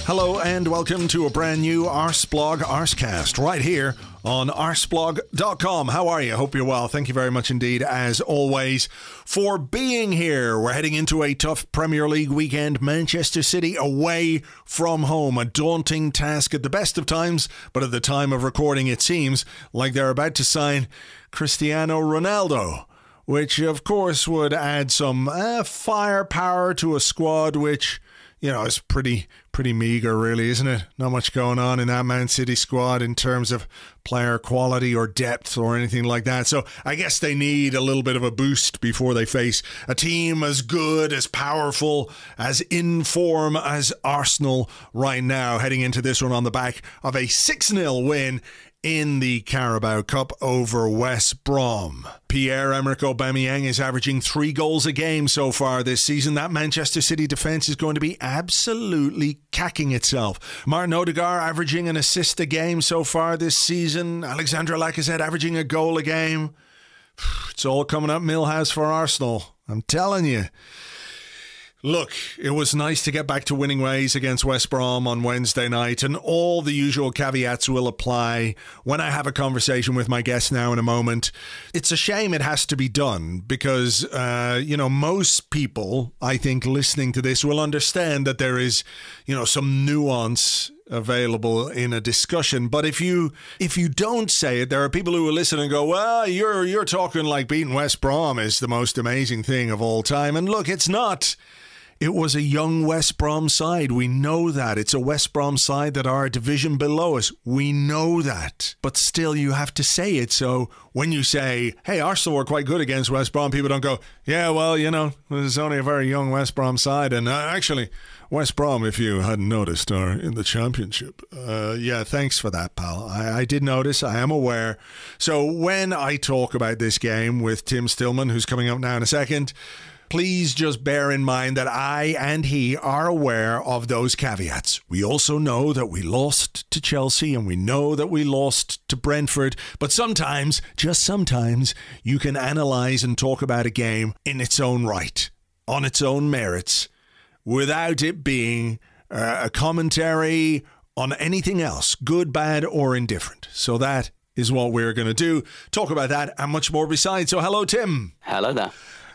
Hello and welcome to a brand new Arseblog Arsecast right here on arseblog.com. How are you? Hope you're well. Thank you very much indeed, as always, for being here. We're heading into a tough Premier League weekend. Manchester City away from home. A daunting task at the best of times, but at the time of recording it seems like they're about to sign Cristiano Ronaldo, which of course would add some firepower to a squad which, you know, it's pretty meager, really, isn't it? Not much going on in that Man City squad in terms of player quality or depth or anything like that. So I guess they need a little bit of a boost before they face a team as good, as powerful, as in form as Arsenal right now, heading into this one on the back of a 6-0 win in the Carabao Cup over West Brom. Pierre-Emerick Aubameyang is averaging 3 goals a game so far this season. That Manchester City defence is going to be absolutely cacking itself. Martin Odegaard averaging an assist a game so far this season. Alexandre Lacazette averaging a goal a game. It's all coming up Millhouse for Arsenal, I'm telling you. Look, it was nice to get back to winning ways against West Brom on Wednesday night, and all the usual caveats will apply when I have a conversation with my guest now in a moment. It's a shame it has to be done because, most people, I think, listening to this will understand that there is, some nuance available in a discussion. But if you don't say it, there are people who will listen and go, well, you're talking like beating West Brom is the most amazing thing of all time. And look, it's not. It was a young West Brom side. We know that. It's a West Brom side that are a division below us. We know that. But still, you have to say it. So when you say, hey, Arsenal were quite good against West Brom, people don't go, yeah, well, there's only a very young West Brom side. And actually, West Brom, if you hadn't noticed, are in the Championship. Yeah, thanks for that, pal. I did notice. I am aware. So when I talk about this game with Tim Stillman, who's coming up now in a second, please just bear in mind that I and he are aware of those caveats. We also know that we lost to Chelsea and we know that we lost to Brentford. But sometimes, just sometimes, you can analyse and talk about a game in its own right, on its own merits, without it being a commentary on anything else, good, bad, or indifferent. So that is what we're going to do. Talk about that and much more besides. So hello, Tim. Hello there.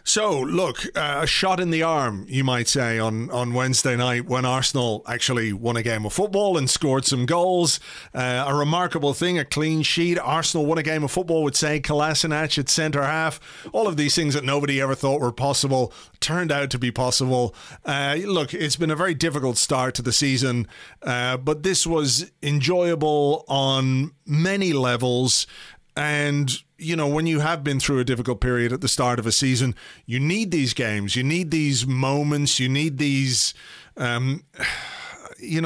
So, look, a shot in the arm, you might say, on Wednesday night when Arsenal actually won a game of football and scored some goals. A remarkable thing, a clean sheet. Arsenal won a game of football with, say, Kolasinac at centre-half. All of these things that nobody ever thought were possible turned out to be possible. Look, it's been a very difficult start to the season, but this was enjoyable on many levels. And, when you have been through a difficult period at the start of a season, you need these games, you need these moments, you need these,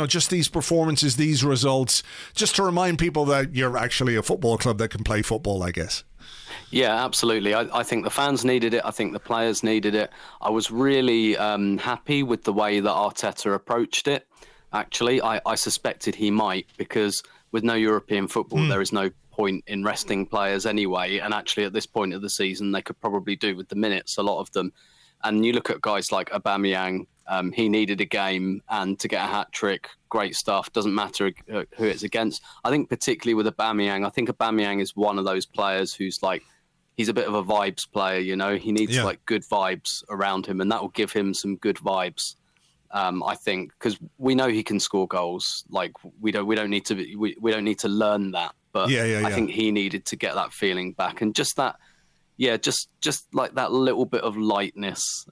just these performances, these results, just to remind people that you're actually a football club that can play football, I guess. Yeah, absolutely. I think the fans needed it. I think the players needed it. I was really happy with the way that Arteta approached it. Actually, I suspected he might, because with no European football, there is no point in resting players anyway, and actually at this point of the season they could probably do with the minutes, a lot of them. And you look at guys like Aubameyang, he needed a game, and to get a hat-trick, great stuff, doesn't matter who it's against. I think particularly with Aubameyang, I think Aubameyang is one of those players who's like, he's a bit of a vibes player, he needs like good vibes around him, and that will give him some good vibes. I think, because we know he can score goals. Like we don't need to learn that. But I think he needed to get that feeling back, and just that, just like that little bit of lightness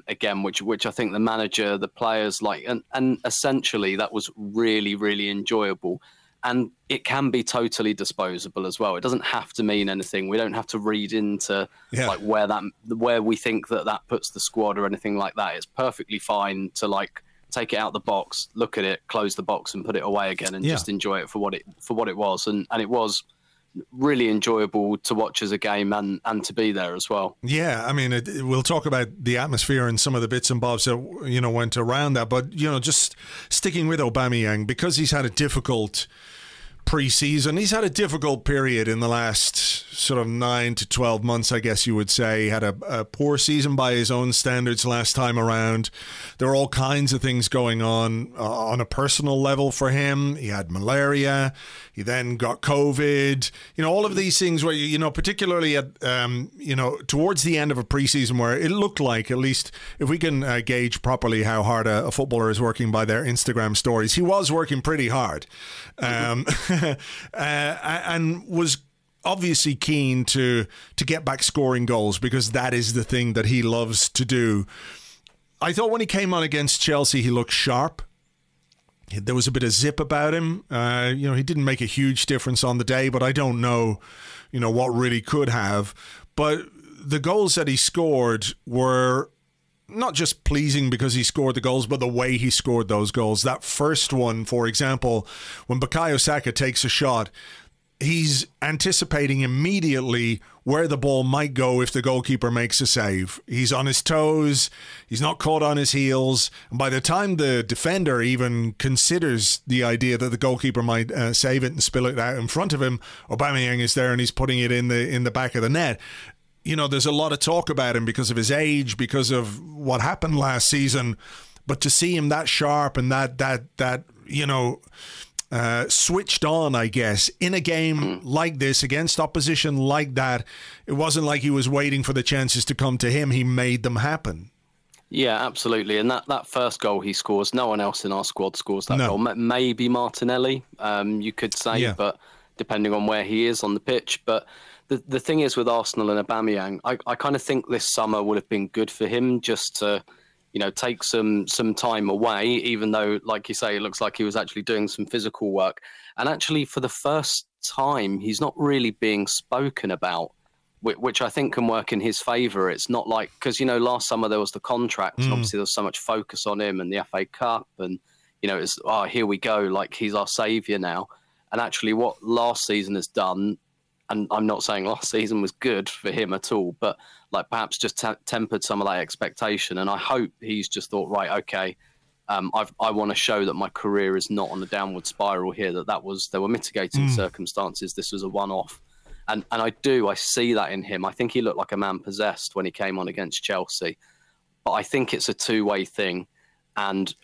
again, which I think the manager, the players like, and essentially that was really, really enjoyable. And it can be totally disposable as well. It doesn't have to mean anything. We don't have to read into like where we think that puts the squad or anything like that. It's perfectly fine to like take it out the box, look at it, close the box, and put it away again, and just enjoy it for what it was. And it was really enjoyable to watch as a game and to be there as well. Yeah, I mean, we'll talk about the atmosphere and some of the bits and bobs that went around that, but just sticking with Aubameyang, because he's had a difficult pre-season. He's had a difficult period in the last sort of 9 to 12 months, I guess you would say. He had a poor season by his own standards last time around. There were all kinds of things going on a personal level for him. He had malaria. He then got COVID. You know, all of these things where, you know, particularly at, you know, towards the end of a pre-season where it looked like, at least if we can gauge properly how hard a footballer is working by their Instagram stories, he was working pretty hard. And was obviously keen to get back scoring goals because that is the thing that he loves to do. I thought when he came on against Chelsea, he looked sharp. There was a bit of zip about him. You know, he didn't make a huge difference on the day, but I don't know, you know, what really could have. But the goals that he scored were not just pleasing because he scored the goals, but the way he scored those goals. That first one, for example, when Bukayo Saka takes a shot, he's anticipating immediately where the ball might go if the goalkeeper makes a save. He's on his toes. He's not caught on his heels. And by the time the defender even considers the idea that the goalkeeper might save it and spill it out in front of him, Aubameyang is there and he's putting it in the back of the net. You know, there's a lot of talk about him because of his age, because of what happened last season. But to see him that sharp and that you know, switched on, I guess, in a game like this, against opposition like that, it wasn't like he was waiting for the chances to come to him. He made them happen. Yeah, absolutely. And that first goal he scores, no one else in our squad scores that goal. Maybe Martinelli, you could say, but depending on where he is on the pitch. But the thing is with Arsenal and Aubameyang, I kind of think this summer would have been good for him just to, you know, take some time away, even though, like you say, it looks like he was actually doing some physical work. And actually, for the first time, he's not really being spoken about, which I think can work in his favour. It's not like, because, you know, last summer there was the contract, and obviously there was so much focus on him and the FA Cup, and, you know, it's, oh, here we go, like he's our saviour now. And actually what last season has done, and I'm not saying last season was good for him at all, but like perhaps just tempered some of that expectation. And I hope he's just thought, right, okay, I want to show that my career is not on a downward spiral here, there were mitigating circumstances. This was a one-off. And I see that in him. I think he looked like a man possessed when he came on against Chelsea. But I think it's a two-way thing. And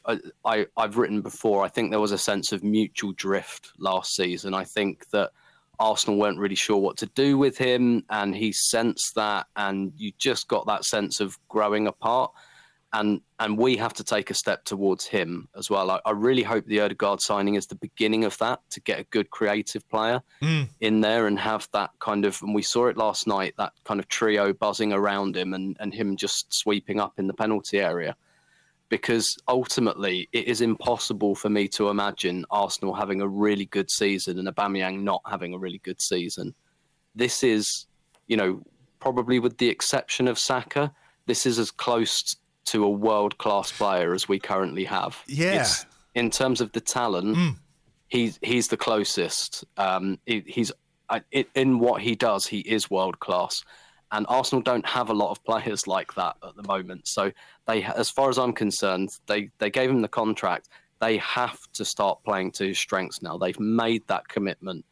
I've written before, I think there was a sense of mutual drift last season. I think that Arsenal weren't really sure what to do with him, and he sensed that, and you just got that sense of growing apart. And we have to take a step towards him as well. I really hope the Ødegaard signing is the beginning of that, to get a good creative player in there and have that kind of, and we saw it last night, that kind of trio buzzing around him and him just sweeping up in the penalty area. Because ultimately, it is impossible for me to imagine Arsenal having a really good season and Aubameyang not having a really good season. This is, you know, probably with the exception of Saka, this is as close to a world-class player as we currently have. Yeah. In terms of the talent, he's the closest. He's in what he does, he is world-class. And Arsenal don't have a lot of players like that at the moment. So they, as far as I'm concerned, they gave him the contract. They have to start playing to his strengths now. They've made that commitment.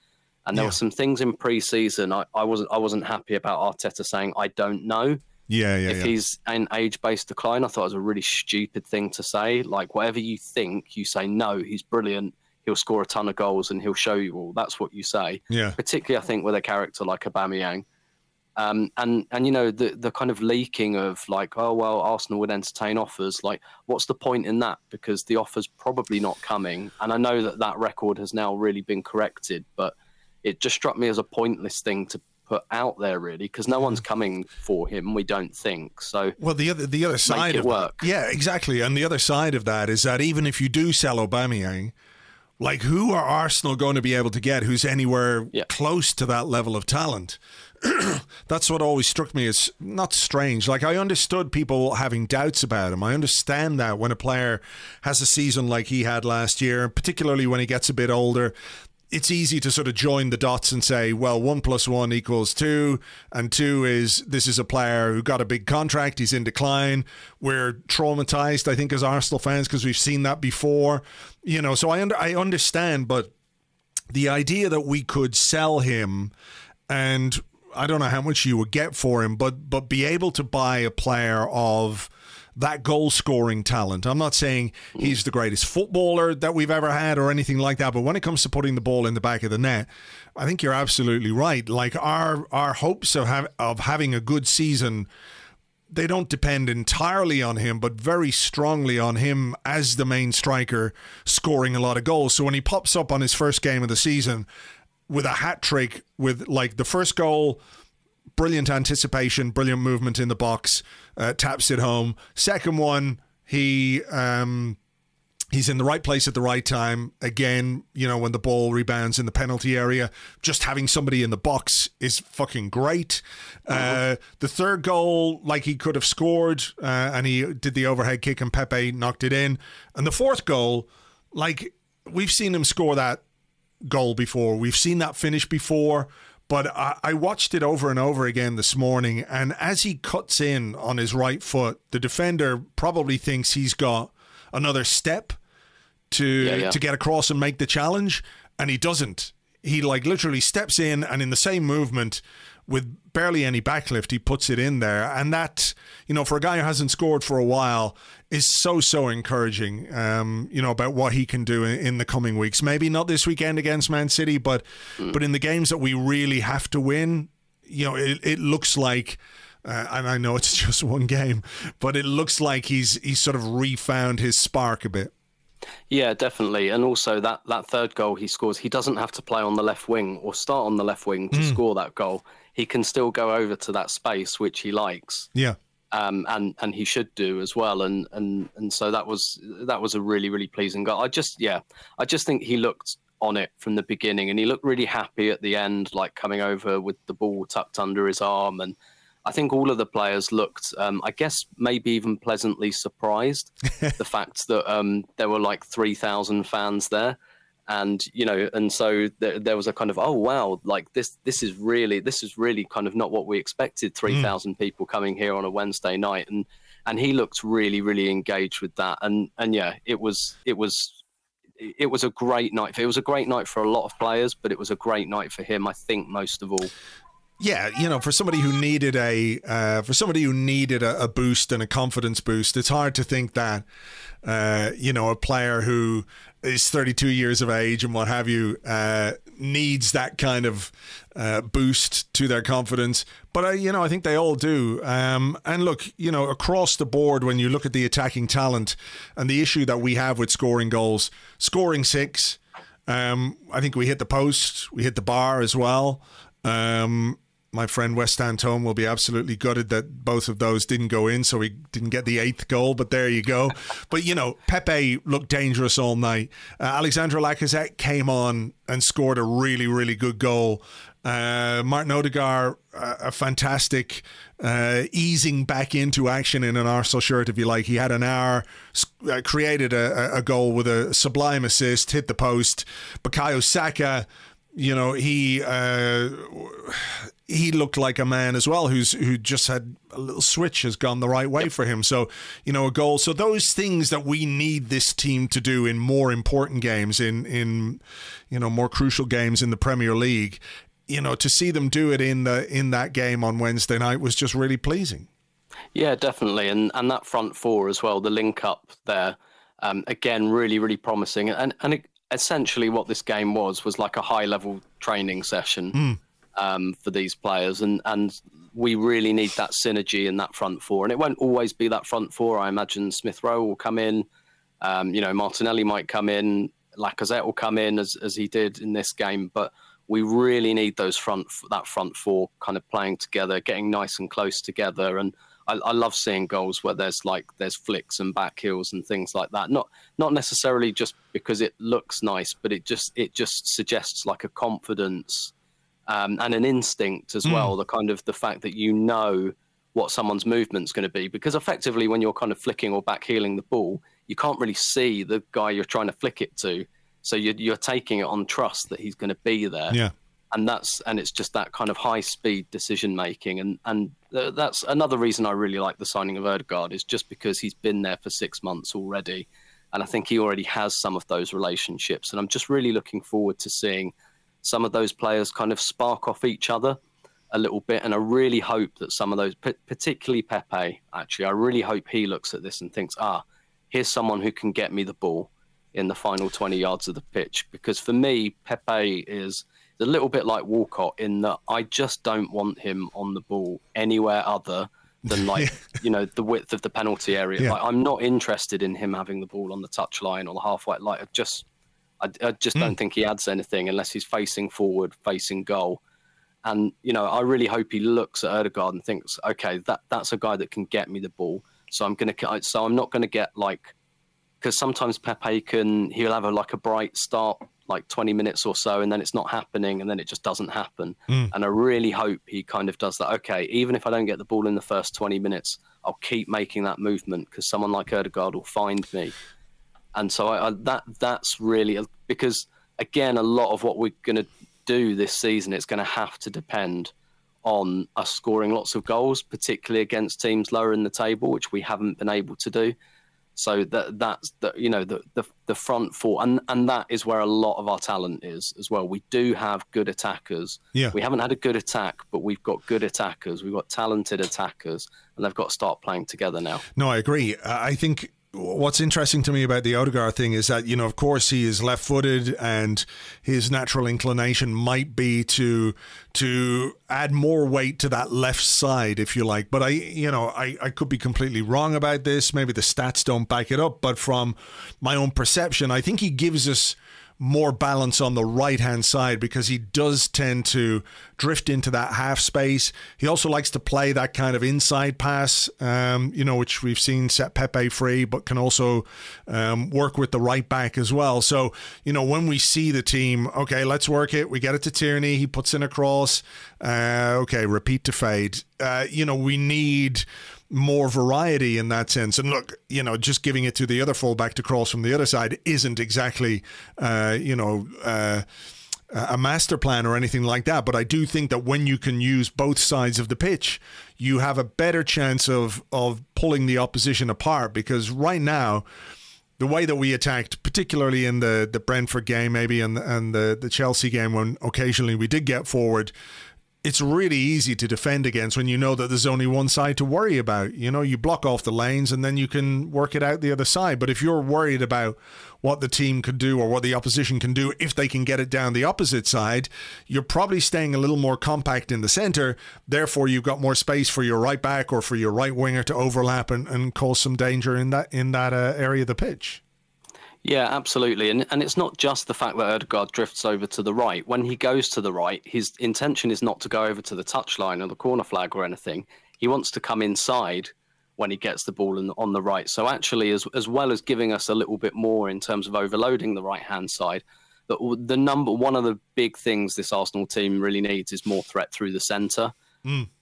And there were some things in pre-season I wasn't happy about Arteta saying, I don't know. If he's in age-based decline. I thought it was a really stupid thing to say. Like, whatever you think, you say, no, he's brilliant. He'll score a ton of goals and he'll show you all. That's what you say. Yeah. Particularly, I think, with a character like Aubameyang. And you know, the kind of leaking of like, oh, well, Arsenal would entertain offers. Like, what's the point in that? Because the offer's probably not coming. And I know that record has now really been corrected, but it just struck me as a pointless thing to put out there, really, because no one's coming for him, we don't think. So, well, the other side of work. Yeah, exactly. And the other side of that is that even if you do sell Aubameyang, like, who are Arsenal going to be able to get who's anywhere close to that level of talent? That's what always struck me as not strange. Like, I understood people having doubts about him. I understand that when a player has a season like he had last year, particularly when he gets a bit older, it's easy to sort of join the dots and say, well, 1 + 1 = 2, and 2 is, this is a player who got a big contract, he's in decline. We're traumatized, I think, as Arsenal fans, because we've seen that before. You know, so I understand, but the idea that we could sell him, and I don't know how much you would get for him, but be able to buy a player of that goal-scoring talent. I'm not saying he's the greatest footballer that we've ever had or anything like that, but when it comes to putting the ball in the back of the net, I think you're absolutely right. Like our hopes of having a good season, they don't depend entirely on him, but very strongly on him as the main striker scoring a lot of goals. So when he pops up on his first game of the season with a hat-trick, with like the first goal, brilliant anticipation, brilliant movement in the box, taps it home. Second one, he's in the right place at the right time. Again, you know, when the ball rebounds in the penalty area, just having somebody in the box is fucking great. The third goal, like he could have scored, and he did the overhead kick and Pepe knocked it in. And the fourth goal, like we've seen him score that goal before. We've seen that finish before. But I watched it over and over again this morning, and as he cuts in on his right foot, the defender probably thinks he's got another step to get across and make the challenge, and he doesn't. He like literally steps in, and in the same movement, with barely any backlift, he puts it in there. And that, you know, for a guy who hasn't scored for a while, is so encouraging, you know, about what he can do in the coming weeks. Maybe not this weekend against Man City, but in the games that we really have to win, you know, it looks like, and I know it's just one game, but it looks like he's sort of refound his spark a bit. Yeah, definitely. And also that third goal he scores, he doesn't have to play on the left wing or start on the left wing to score that goal. He can still go over to that space, which he likes. Yeah. And he should do as well. And so that was a really pleasing goal. I just think he looked on it from the beginning, and he looked really happy at the end, like coming over with the ball tucked under his arm. And I think all of the players looked, I guess, maybe even pleasantly surprised. The fact that there were like 3,000 fans there. And, you know, and so there was a kind of, oh, wow, like this is really kind of not what we expected. 3,000 people coming here on a Wednesday night. And he looked really engaged with that. And yeah, it was a great night. It was a great night for a lot of players, but it was a great night for him, I think, most of all. Yeah, you know, for somebody who needed a boost and a confidence boost, it's hard to think that, you know, a player who is 32 years of age and what have you needs that kind of boost to their confidence. But, you know, I think they all do. And look, you know, across the board, when you look at the attacking talent and the issue that we have with scoring goals, scoring 6, I think we hit the post, we hit the bar as well. My friend West Antone will be absolutely gutted that both of those didn't go in, so we didn't get the 8th goal, but there you go. But, you know, Pepe looked dangerous all night. Alexandre Lacazette came on and scored a really good goal. Martin Odegaard, a fantastic easing back into action in an Arsenal shirt, if you like. He had an hour, created a goal with a sublime assist, hit the post. Bukayo Saka, you know, he looked like a man as well who just had a little switch has gone the right way for him. So, you know, a goal. So those things that we need this team to do in more important games, in you know, more crucial games in the Premier League, you know, to see them do it in that game on Wednesday night was just really pleasing. Yeah, definitely. And that front four as well, the link up there, again, really promising. And essentially what this game was like a high level training session for these players, and we really need that synergy in that front four. And it won't always be that front four. I imagine Smith Rowe will come in, you know, Martinelli might come in, Lacazette will come in as he did in this game, but we really need that front four kind of playing together, getting nice and close together. And I love seeing goals where there's flicks and back heels and things like that. Not necessarily just because it looks nice, but it just suggests like a confidence and an instinct as well. The fact that you know what someone's movement's going to be, because effectively when you're kind of flicking or back heeling the ball, you can't really see the guy you're trying to flick it to. So you're taking it on trust that he's going to be there. Yeah. And it's just that kind of high speed decision making, and that's another reason I really like the signing of Odegaard, is just because he's been there for 6 months already, And I think he already has some of those relationships. And I'm just really looking forward to seeing some of those players kind of spark off each other a little bit. And I really hope that some of those, particularly Pepe, actually, I really hope he looks at this and thinks, here's someone who can get me the ball in the final 20 yards of the pitch. Because for me, Pepe is a little bit like Walcott in that I just don't want him on the ball anywhere other than the width of the penalty area. Yeah. Like, I'm not interested in him having the ball on the touchline or the halfway. Like, I just don't think he adds anything unless he's facing forward, facing goal. And, I really hope he looks at Ødegaard and thinks, okay, that's a guy that can get me the ball. So I'm not going to get because sometimes Pepe he'll have a bright start, 20 minutes or so, and then it's not happening, and then it just doesn't happen. And I really hope he kind of does that. Okay, even if I don't get the ball in the first 20 minutes, I'll keep making that movement because someone like Ødegaard will find me. And so that's really, because again, a lot of what we're going to do this season, it's going to have to depend on us scoring lots of goals, particularly against teams lower in the table, which we haven't been able to do. So that's the front four, and that is where a lot of our talent is as well. We do have good attackers. Yeah. We haven't had a good attack, but we've got good attackers. We've got talented attackers, and they've got to start playing together now. No, I agree. I think what's interesting to me about the Ødegaard thing is that, of course, he is left-footed, and his natural inclination might be to add more weight to that left side, if you like. But I could be completely wrong about this. Maybe the stats don't back it up. But from my own perception, I think he gives us more balance on the right-hand side because he does tend to drift into that half space. He also likes to play that kind of inside pass, which we've seen set Pepe free, but can also work with the right back as well. So, when we see the team, okay, let's work it. We get it to Tierney. He puts in a cross. Okay, repeat to fade. We need more variety in that sense. And look, just giving it to the other fullback to cross from the other side isn't exactly, a master plan or anything like that. But I do think that when you can use both sides of the pitch, you have a better chance of pulling the opposition apart. Because right now, the way that we attacked, particularly in the Brentford game, maybe, and the Chelsea game, when occasionally we did get forward, it's really easy to defend against when you know that there's only one side to worry about. You block off the lanes and then you can work it out the other side. But if you're worried about what the team could do or what the opposition can do if they can get it down the opposite side, you're probably staying a little more compact in the centre. Therefore, you've got more space for your right back or for your right winger to overlap and cause some danger in that area of the pitch. Yeah, absolutely. And it's not just the fact that Ødegaard drifts over to the right. When he goes to the right, his intention is not to go over to the touchline or the corner flag or anything. He wants to come inside when he gets the ball on the right. So actually, as well as giving us a little bit more in terms of overloading the right-hand side, one of the big things this Arsenal team really needs is more threat through the centre.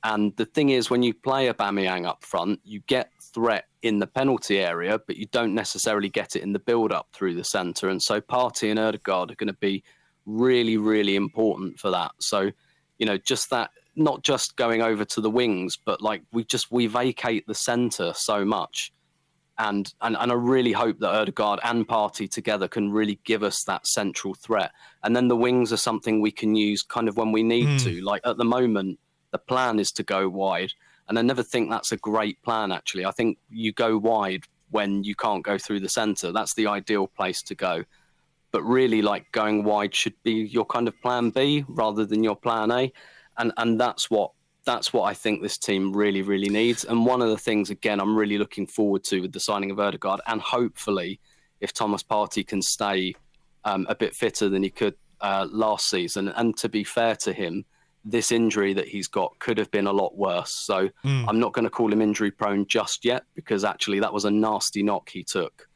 And the thing is, when you play Aubameyang up front, you get threat in the penalty area, but you don't necessarily get it in the build-up through the centre. And so Partey and Ødegaard are going to be really, really important for that. So, just that, not just going over to the wings, but we vacate the centre so much. And I really hope that Ødegaard and Partey together can really give us that central threat. And then the wings are something we can use kind of when we need to. Like at the moment, the plan is to go wide. And I never think that's a great plan, actually. I think you go wide when you can't go through the centre. That's the ideal place to go. But really, going wide should be your kind of plan B rather than your plan A. And that's what I think this team really, really needs. And one of the things, again, I'm really looking forward to with the signing of Ødegaard, and hopefully if Thomas Partey can stay a bit fitter than he could last season. And to be fair to him, this injury that he's got could have been a lot worse. So I'm not going to call him injury prone just yet, because actually that was a nasty knock he took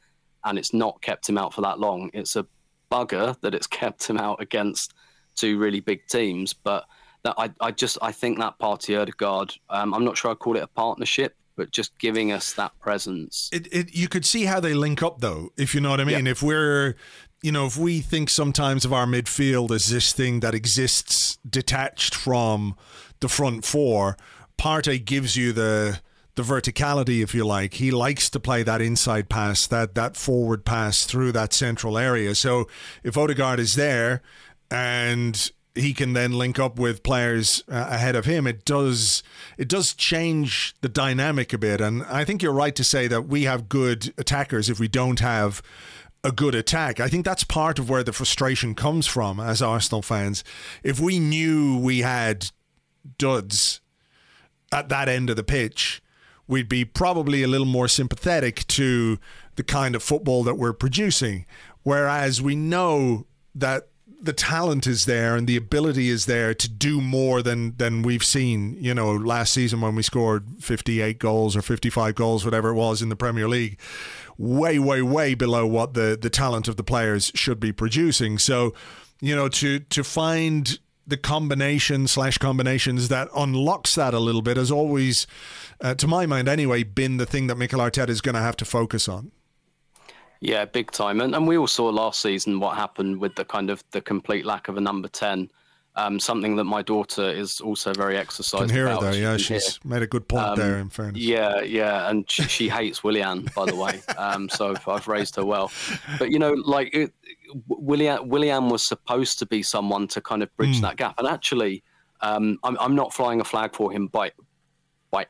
and it's not kept him out for that long. It's a bugger that it's kept him out against two really big teams. But that I think that Partey Ødegaard, I'm not sure I'd call it a partnership, but just giving us that presence. You could see how they link up, though, if you know what I mean. Yeah. If we think sometimes of our midfield as this thing that exists detached from the front four, Partey gives you the the verticality, if you like. He likes to play that inside pass, that forward pass through that central area. So if Odegaard is there and he can then link up with players ahead of him, it does change the dynamic a bit. And I think you're right to say that we have good attackers if we don't have a good attack. I think that's part of where the frustration comes from as Arsenal fans. If we knew we had duds at that end of the pitch, we'd be probably a little more sympathetic to the kind of football that we're producing. Whereas we know that the talent is there and the ability is there to do more than we've seen, you know, last season when we scored 58 goals or 55 goals, whatever it was in the Premier League. Way, way, way below what the talent of the players should be producing. So, you know, to find the combinations that unlocks that a little bit has always, to my mind anyway, been the thing that Mikel Arteta is going to have to focus on. Yeah, big time. And we all saw last season what happened with the kind of the complete lack of a number 10. Something that my daughter is also very exercised about. Can hear her there, yeah. She's made a good point there, in fairness. Yeah. And she hates Willian, by the way. So I've raised her well. But, you know, like Willian was supposed to be someone to kind of bridge that gap. And actually, I'm not flying a flag for him by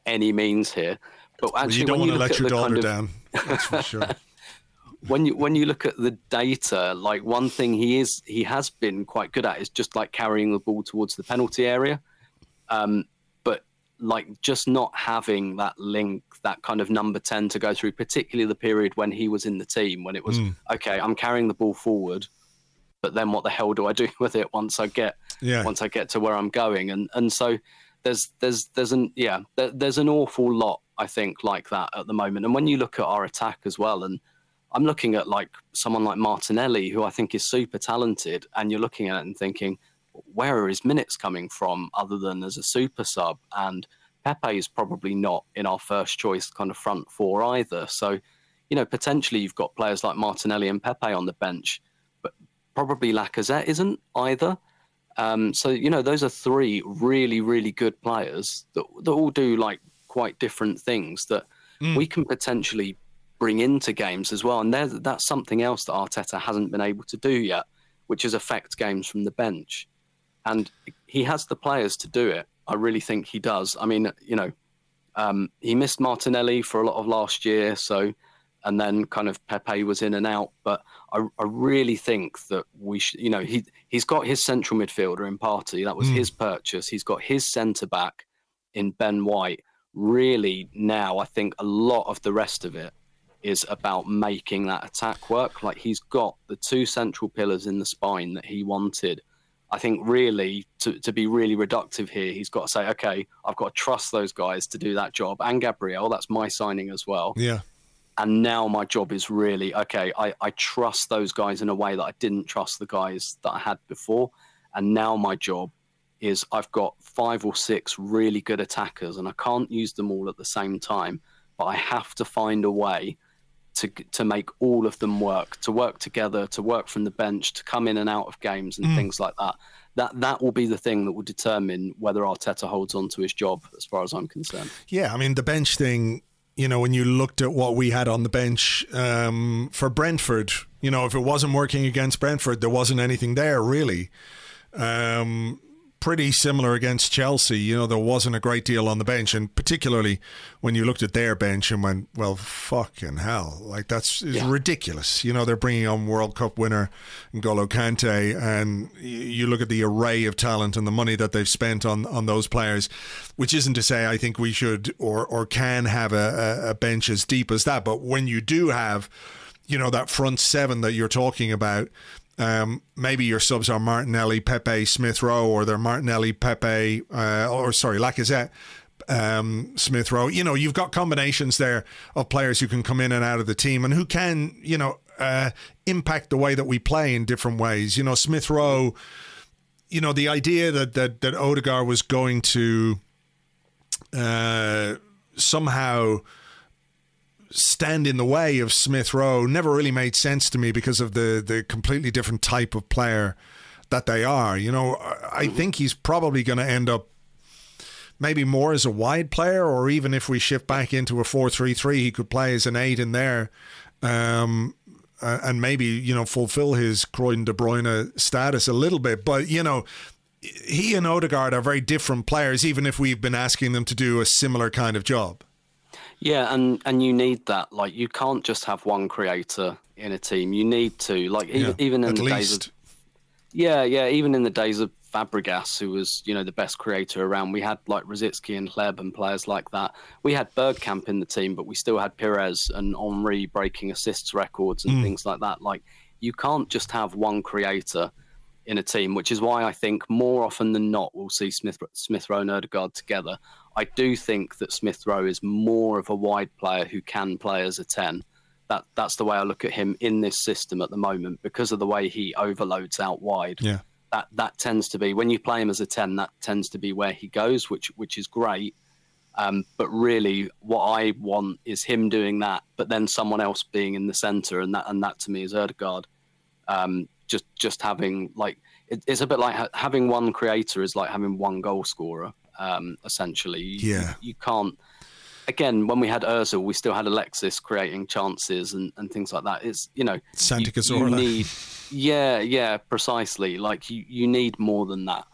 any means here. But actually, you don't want to let your daughter down, that's for sure. When you look at the data, like one thing he has been quite good at is just like carrying the ball towards the penalty area, but like just not having that link, that kind of number 10 to go through, particularly the period when he was in the team, when it was okay, I'm carrying the ball forward, but then what the hell do I do with it once I get to where I'm going? And so there's an awful lot, I think, like that at the moment. And when you look at our attack as well, and I'm looking at like someone like Martinelli, who I think is super talented, and you're looking at it and thinking, where are his minutes coming from other than as a super sub? And Pepe is probably not in our first choice kind of front four either. So, you know, potentially you've got players like Martinelli and Pepe on the bench, but probably Lacazette isn't either. So, you know, those are three really, really good players that all do like quite different things that we can potentially bring into games as well. And that's something else that Arteta hasn't been able to do yet, which is affect games from the bench. And he has the players to do it. I really think he does. I mean, you know, he missed Martinelli for a lot of last year, so, and then kind of Pepe was in and out. But I really think that we should, you know, he's got his central midfielder in Partey. That was his purchase. He's got his centre-back in Ben White. Really now, I think a lot of the rest of it is about making that attack work. Like, he's got the two central pillars in the spine that he wanted. I think really to be really reductive here, he's got to say, okay, I've got to trust those guys to do that job. And Gabriel, that's my signing as well. Yeah. And now my job is really, okay, I trust those guys in a way that I didn't trust the guys that I had before. And now my job is I've got 5 or 6 really good attackers, and I can't use them all at the same time, but I have to find a way to make all of them work, to work together, to work from the bench, to come in and out of games and things like that. That will be the thing that will determine whether Arteta holds on to his job, as far as I'm concerned. Yeah, I mean, the bench thing, you know, when you looked at what we had on the bench for Brentford, you know, if it wasn't working against Brentford, there wasn't anything there, really. Pretty similar against Chelsea. You know, there wasn't a great deal on the bench, and particularly when you looked at their bench and went, well, fucking hell, like that's ridiculous. You know, they're bringing on World Cup winner N'Golo Kante, and you look at the array of talent and the money that they've spent on those players, which isn't to say I think we should or can have a bench as deep as that. But when you do have, you know, that front seven that you're talking about, maybe your subs are Martinelli, Pepe, Smith Rowe, or they're Martinelli, Pepe, Lacazette, Smith Rowe. You know, you've got combinations there of players who can come in and out of the team and who can, you know, impact the way that we play in different ways. You know, Smith Rowe, you know, the idea that Odegaard was going to somehow stand in the way of Smith Rowe never really made sense to me because of the completely different type of player that they are. You know, I think he's probably going to end up maybe more as a wide player, or even if we shift back into a 4-3-3, he could play as an 8 in there, and maybe, you know, fulfill his Croydon De Bruyne status a little bit. But, you know, he and Odegaard are very different players, even if we've been asking them to do a similar kind of job. Yeah, and you need that. Like, you can't just have one creator in a team. You need to, like, even in the days of, even in the days of Fabregas, who was, you know, the best creator around, we had like Rosicky and Hleb and players like that. We had Bergkamp in the team, but we still had Pires and Henry breaking assists records and things like that. Like, you can't just have one creator in a team, which is why I think more often than not we'll see Smith Rowe and Odegaard together. I do think that Smith Rowe is more of a wide player who can play as a 10. That's the way I look at him in this system at the moment, because of the way he overloads out wide. Yeah. That tends to be, when you play him as a 10, that tends to be where he goes, which is great. But really, what I want is him doing that, but then someone else being in the centre, and that to me is Odegaard. Just having, like, it's a bit like having one creator is like having one goal scorer, essentially. You can't. Again, when we had Ozil, we still had Alexis creating chances and things like that. It's, you know, Santi Cazorla. Yeah, precisely. Like, you need more than that.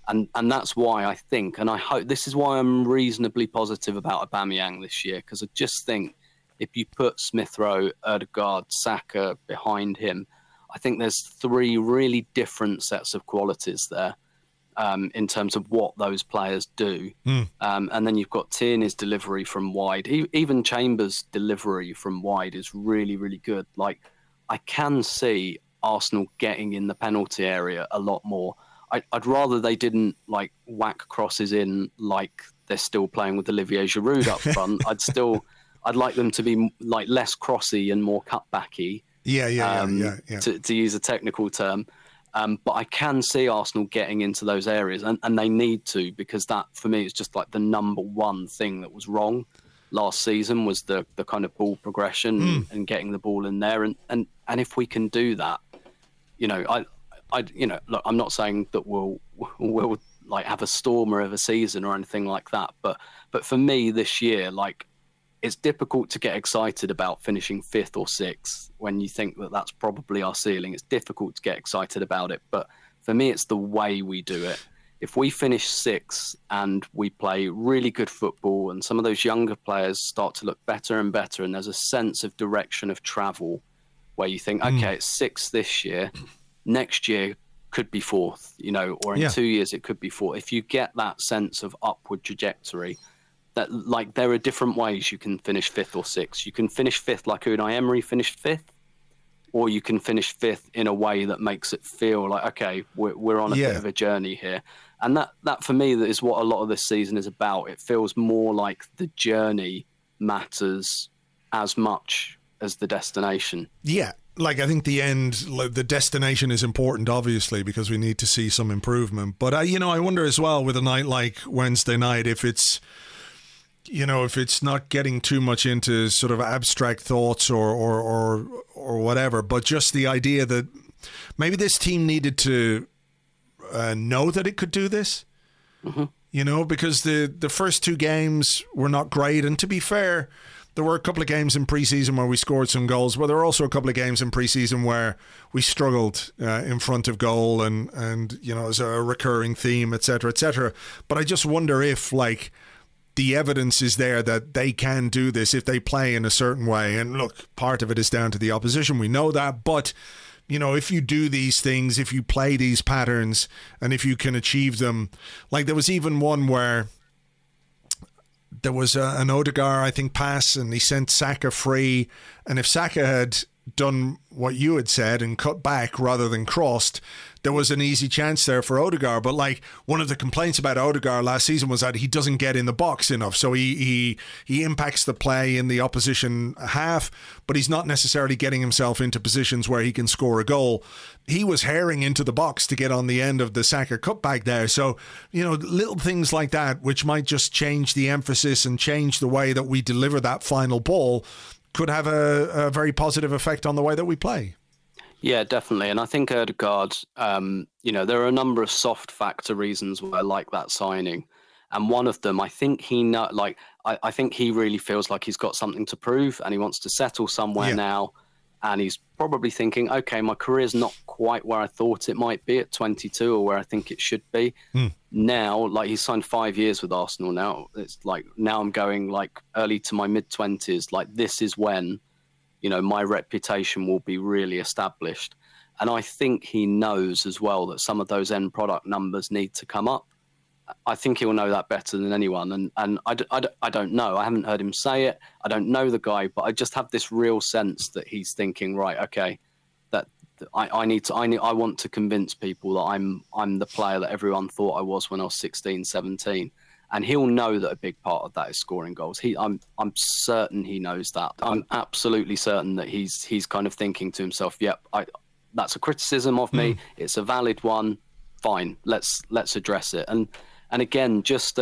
And that's why I think, and I hope, this is why I'm reasonably positive about Aubameyang this year, because I just think if you put Smith Rowe, Odegaard, Saka behind him, I think there's 3 really different sets of qualities there. In terms of what those players do. And then you've got Tierney's delivery from wide. Even Chambers' delivery from wide is really, really good. Like, I can see Arsenal getting in the penalty area a lot more. I'd rather they didn't, like, whack crosses in like they're still playing with Olivier Giroud up front. I'd like them to be, like, less crossy and more cutbacky. To use a technical term. But I can see Arsenal getting into those areas, and they need to, because that, for me, is just like the number one thing that was wrong last season, was the kind of ball progression and getting the ball in there. And if we can do that, you know, look, I'm not saying that we'll like have a stormer of a season or anything like that, but for me this year, like, it's difficult to get excited about finishing 5th or 6th when you think that that's probably our ceiling. It's difficult to get excited about it. But for me, it's the way we do it. If we finish 6th and we play really good football, and some of those younger players start to look better and better, and there's a sense of direction of travel where you think, okay, it's 6th this year, next year could be 4th, you know, or in 2 years it could be 4th. If you get that sense of upward trajectory, that, like, there are different ways you can finish 5th or 6th. You can finish 5th like Unai Emery finished 5th, or you can finish 5th in a way that makes it feel like, okay, we're on a bit of a journey here. And that for me, that is what a lot of this season is about. It feels more like the journey matters as much as the destination. Yeah. Like, I think the end, like, the destination is important, obviously, because we need to see some improvement. But I wonder as well, with a night like Wednesday night, if it's, you know, if it's not getting too much into sort of abstract thoughts or whatever, but just the idea that maybe this team needed to know that it could do this, you know, because the first 2 games were not great. And to be fair, there were a couple of games in pre-season where we scored some goals, but there were also a couple of games in pre-season where we struggled in front of goal, and you know, as a recurring theme, etc., etc. But I just wonder if, like, the evidence is there that they can do this if they play in a certain way. And look, part of it is down to the opposition. We know that. But, you know, if you do these things, if you play these patterns, and if you can achieve them, like, there was even one where there was an Odegaard, I think, pass, and he sent Saka free. And if Saka had done what you had said and cut back rather than crossed, there was an easy chance there for Odegaard. But, like, one of the complaints about Odegaard last season was that he doesn't get in the box enough. So he impacts the play in the opposition half, but he's not necessarily getting himself into positions where he can score a goal. He was herring into the box to get on the end of the Saka cutback there. So, you know, little things like that, which might just change the emphasis and change the way that we deliver that final ball, could have a very positive effect on the way that we play. Yeah, definitely. And I think Odegaard, you know, there are a number of soft factor reasons why I like that signing. And one of them, I think I think he really feels like he's got something to prove and he wants to settle somewhere now. And he's probably thinking, okay, my career's not quite where I thought it might be at 22 or where I think it should be. Now, like, he's signed 5 years with Arsenal now. It's like, now I'm going like early to my mid-20s. Like, this is when, you know, my reputation will be really established. And I think he knows as well that some of those end product numbers need to come up. I think he'll know that better than anyone. And I don't know. I haven't heard him say it. I don't know the guy, but I just have this real sense that he's thinking, right, okay, that I want to convince people that I'm the player that everyone thought I was when I was 16, 17. And he'll know that a big part of that is scoring goals. I'm certain he knows that. I'm absolutely certain that he's kind of thinking to himself, yep, that's a criticism of me. It's a valid one. Fine, let's address it. And again, just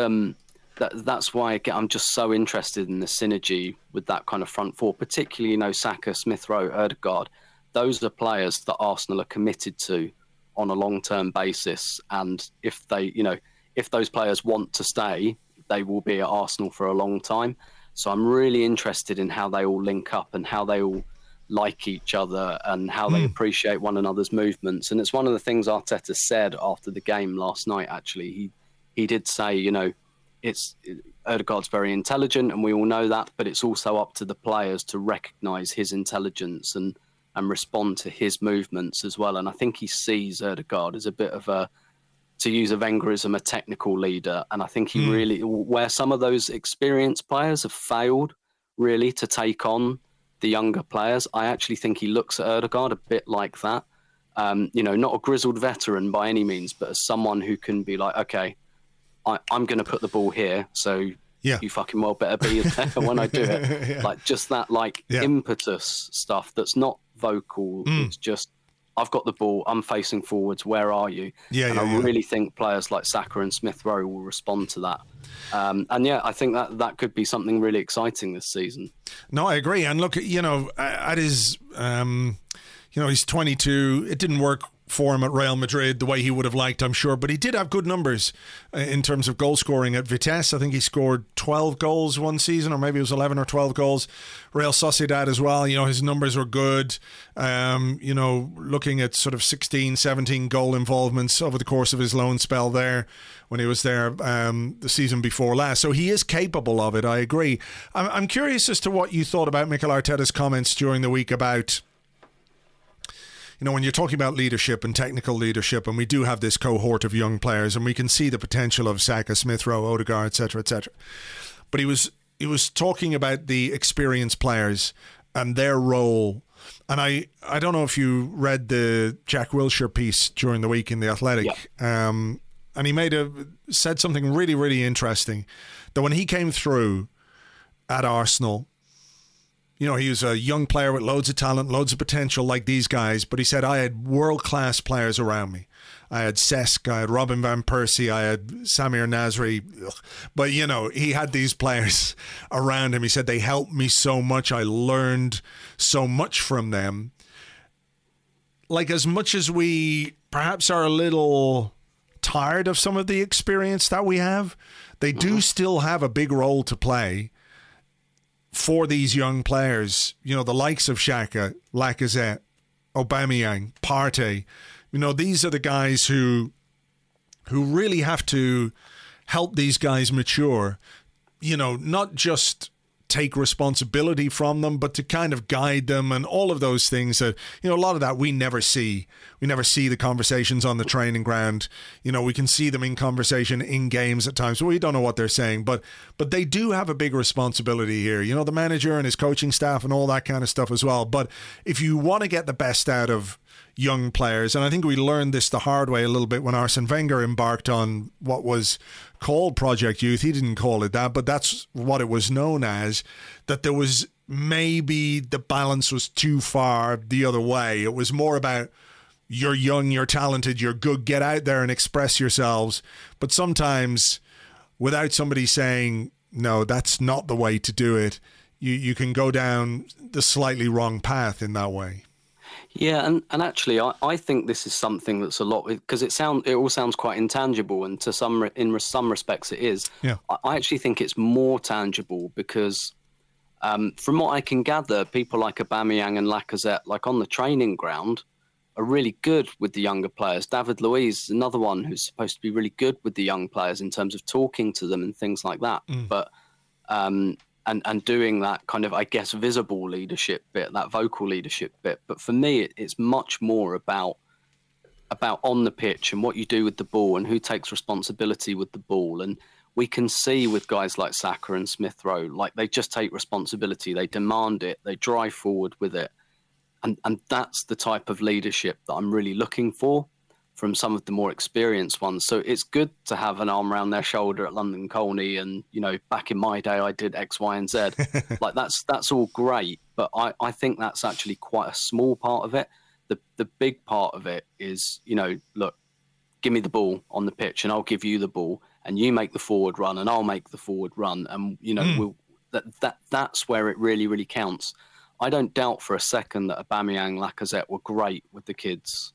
that's why I'm just so interested in the synergy with that kind of front four, particularly, you know, Saka, Smith Rowe, Ødegaard. Those are players that Arsenal are committed to on a long-term basis. And if those players want to stay, they will be at Arsenal for a long time. So I'm really interested in how they all link up and how they all like each other and how they appreciate one another's movements. And it's one of the things Arteta said after the game last night, actually. He did say, you know, Ødegaard's very intelligent and we all know that, but it's also up to the players to recognise his intelligence and respond to his movements as well. And I think he sees Ødegaard as a bit of a, to use a Wengerism, a technical leader. And I think he really, where some of those experienced players have failed really to take on the younger players, I actually think he looks at Ødegaard a bit like that. You know, not a grizzled veteran by any means, but as someone who can be like, okay, I'm going to put the ball here, so you fucking well better be there when I do it. Like, just that, like, impetus stuff that's not vocal. It's just, I've got the ball, I'm facing forwards, where are you? I really think players like Saka and Smith Rowe will respond to that. And yeah, I think that could be something really exciting this season. No, I agree. And look, you know, at his, you know, he's 22. It didn't work for him at Real Madrid the way he would have liked, I'm sure, but he did have good numbers in terms of goal scoring at Vitesse. I think he scored 12 goals one season, or maybe it was 11 or 12 goals. Real Sociedad as well, you know, his numbers were good. You know, looking at sort of 16, 17 goal involvements over the course of his loan spell there when he was there the season before last. So he is capable of it, I agree. I'm curious as to what you thought about Mikel Arteta's comments during the week about, you know, when you're talking about leadership and technical leadership, and we do have this cohort of young players, and we can see the potential of Saka, Smith Rowe, Ødegaard, etc., etc. But he was talking about the experienced players and their role. And I don't know if you read the Jack Wilshere piece during the week in The Athletic, and he said something really, really interesting, that when he came through at Arsenal, you know, he was a young player with loads of talent, loads of potential like these guys. But he said, I had world-class players around me. I had Cesc, I had Robin Van Persie, I had Samir Nasri. But, you know, he had these players around him. He said, they helped me so much. I learned so much from them. Like, as much as we perhaps are a little tired of some of the experience that we have, they do still have a big role to play for these young players, you know, the likes of Xhaka, Lacazette, Aubameyang, Partey. You know, these are the guys who really have to help these guys mature, you know, not just take responsibility from them, but to kind of guide them and all of those things that, you know, a lot of that we never see. We never see the conversations on the training ground. You know, we can see them in conversation in games at times. We don't know what they're saying, but they do have a big responsibility here. You know, the manager and his coaching staff and all that kind of stuff as well. But if you want to get the best out of young players, and I think we learned this the hard way a little bit when Arsene Wenger embarked on what was called Project Youth. He didn't call it that, but that's what it was known as, that there was maybe the balance was too far the other way. It was more about, you're young, you're talented, you're good, get out there and express yourselves. But sometimes without somebody saying, no, that's not the way to do it, you can go down the slightly wrong path in that way. Yeah, and actually, I think this is something that's a lot, because it all sounds quite intangible, and to in some respects it is. Yeah. I actually think it's more tangible because, from what I can gather, people like Aubameyang and Lacazette, like on the training ground, are really good with the younger players. David Luiz is another one who's supposed to be really good with the young players in terms of talking to them and things like that. But and doing that kind of, I guess, visible leadership bit, that vocal leadership bit. But for me, it's much more about on the pitch and what you do with the ball and who takes responsibility with the ball. And we can see with guys like Saka and Smith Rowe, like they just take responsibility, they demand it, they drive forward with it. And that's the type of leadership that I'm really looking for from some of the more experienced ones. So it's good to have an arm around their shoulder at London Colney, and back in my day I did X, Y, and Z. Like that's all great, but I think that's actually quite a small part of it. The big part of it is, look, give me the ball on the pitch and I'll give you the ball, and you make the forward run and I'll make the forward run, and that's where it really, really counts. I don't doubt for a second that Aubameyang, Lacazette were great with the kids,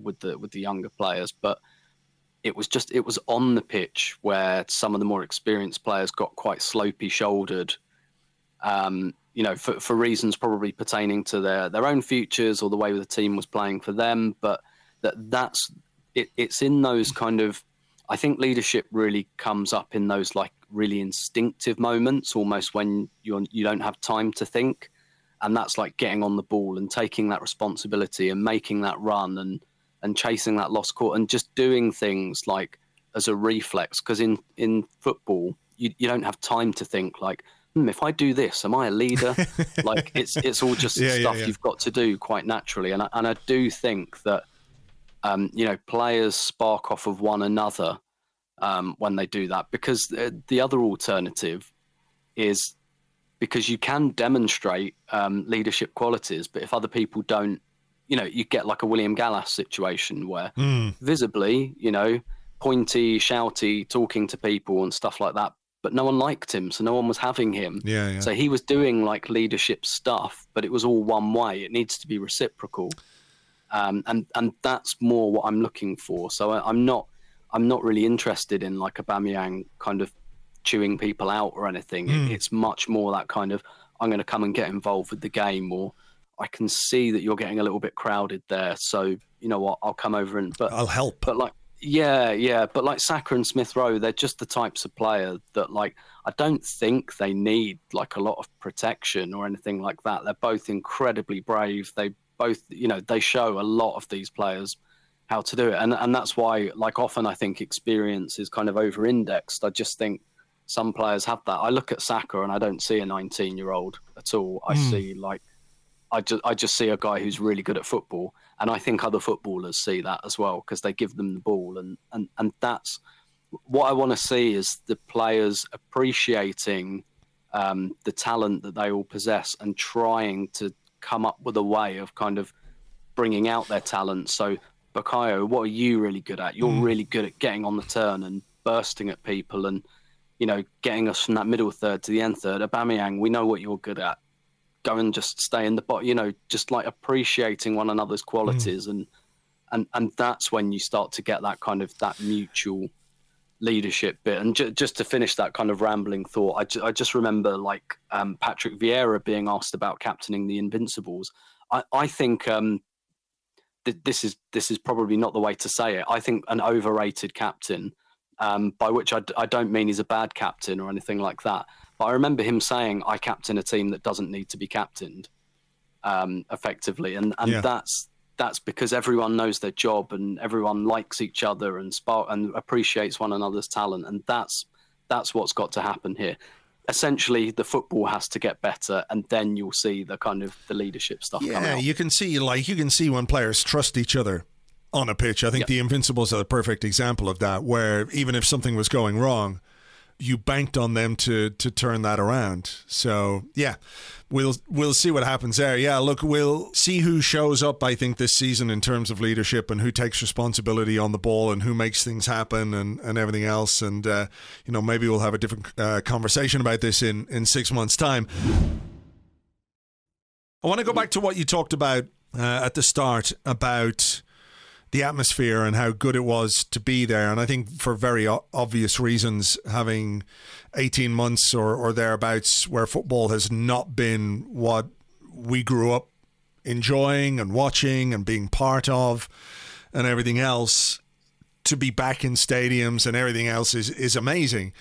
with the younger players, but it was on the pitch where some of the more experienced players got quite slopey shouldered, for reasons probably pertaining to their own futures or the way the team was playing for them. But it's in those kind of, I think leadership really comes up in those like really instinctive moments, almost when you don't have time to think. And that's like getting on the ball and taking that responsibility and making that run and chasing that lost court and just doing things like as a reflex. Because in football, you don't have time to think like, if I do this, am I a leader? Like it's all just stuff you've got to do quite naturally. And I do think that, players spark off of one another when they do that, because the other alternative is, because you can demonstrate leadership qualities, but if other people don't, you get like a William Gallas situation where visibly, pointy, shouty, talking to people and stuff like that, but no one liked him, so no one was having him. Yeah. So he was doing like leadership stuff, but it was all one way. It needs to be reciprocal, and that's more what I'm looking for. So I'm not really interested in like Aubameyang kind of chewing people out or anything. It's much more that kind of, I'm going to come and get involved with the game, or I can see that you're getting a little bit crowded there, so you know what, I'll come over but I'll help. But like but like Saka and Smith Rowe, they're just the types of player that, like, I don't think they need like a lot of protection or anything like that. They're both incredibly brave. They both, they show a lot of these players how to do it, and that's why, like, often I think experience is kind of over indexed. I just think some players have that. I look at Saka and I don't see a 19-year-old at all. I see like, I just see a guy who's really good at football, and I think other footballers see that as well because they give them the ball, and that's what I want to see, is the players appreciating the talent that they all possess and trying to come up with a way of kind of bringing out their talent. So, Bukayo, what are you really good at? You're really good at getting on the turn and bursting at people and, getting us from that middle third to the end third. Aubameyang, we know what you're good at. Go and just stay in the bottom, just like appreciating one another's qualities. And that's when you start to get that kind of that mutual leadership bit. And just to finish that kind of rambling thought, I just remember like Patrick Vieira being asked about captaining the Invincibles. I think this is probably not the way to say it. I think an overrated captain, by which I don't mean he's a bad captain or anything like that. But I remember him saying, I captain a team that doesn't need to be captained, effectively. And that's because everyone knows their job and everyone likes each other and appreciates one another's talent. And that's what's got to happen here. Essentially, the football has to get better, and then you'll see the kind of the leadership stuff come out. Yeah, you can see when players trust each other on a pitch. I think the Invincibles are a perfect example of that, where even if something was going wrong, you banked on them to turn that around. So yeah, we'll see what happens there. Yeah, look, we'll see who shows up, I think, this season in terms of leadership and who takes responsibility on the ball and who makes things happen and everything else. And maybe we'll have a different conversation about this in 6 months' time. I want to go back to what you talked about at the start about the atmosphere and how good it was to be there. And I think for very obvious reasons, having 18 months or thereabouts where football has not been what we grew up enjoying and watching and being part of and everything else, to be back in stadiums and everything else is amazing.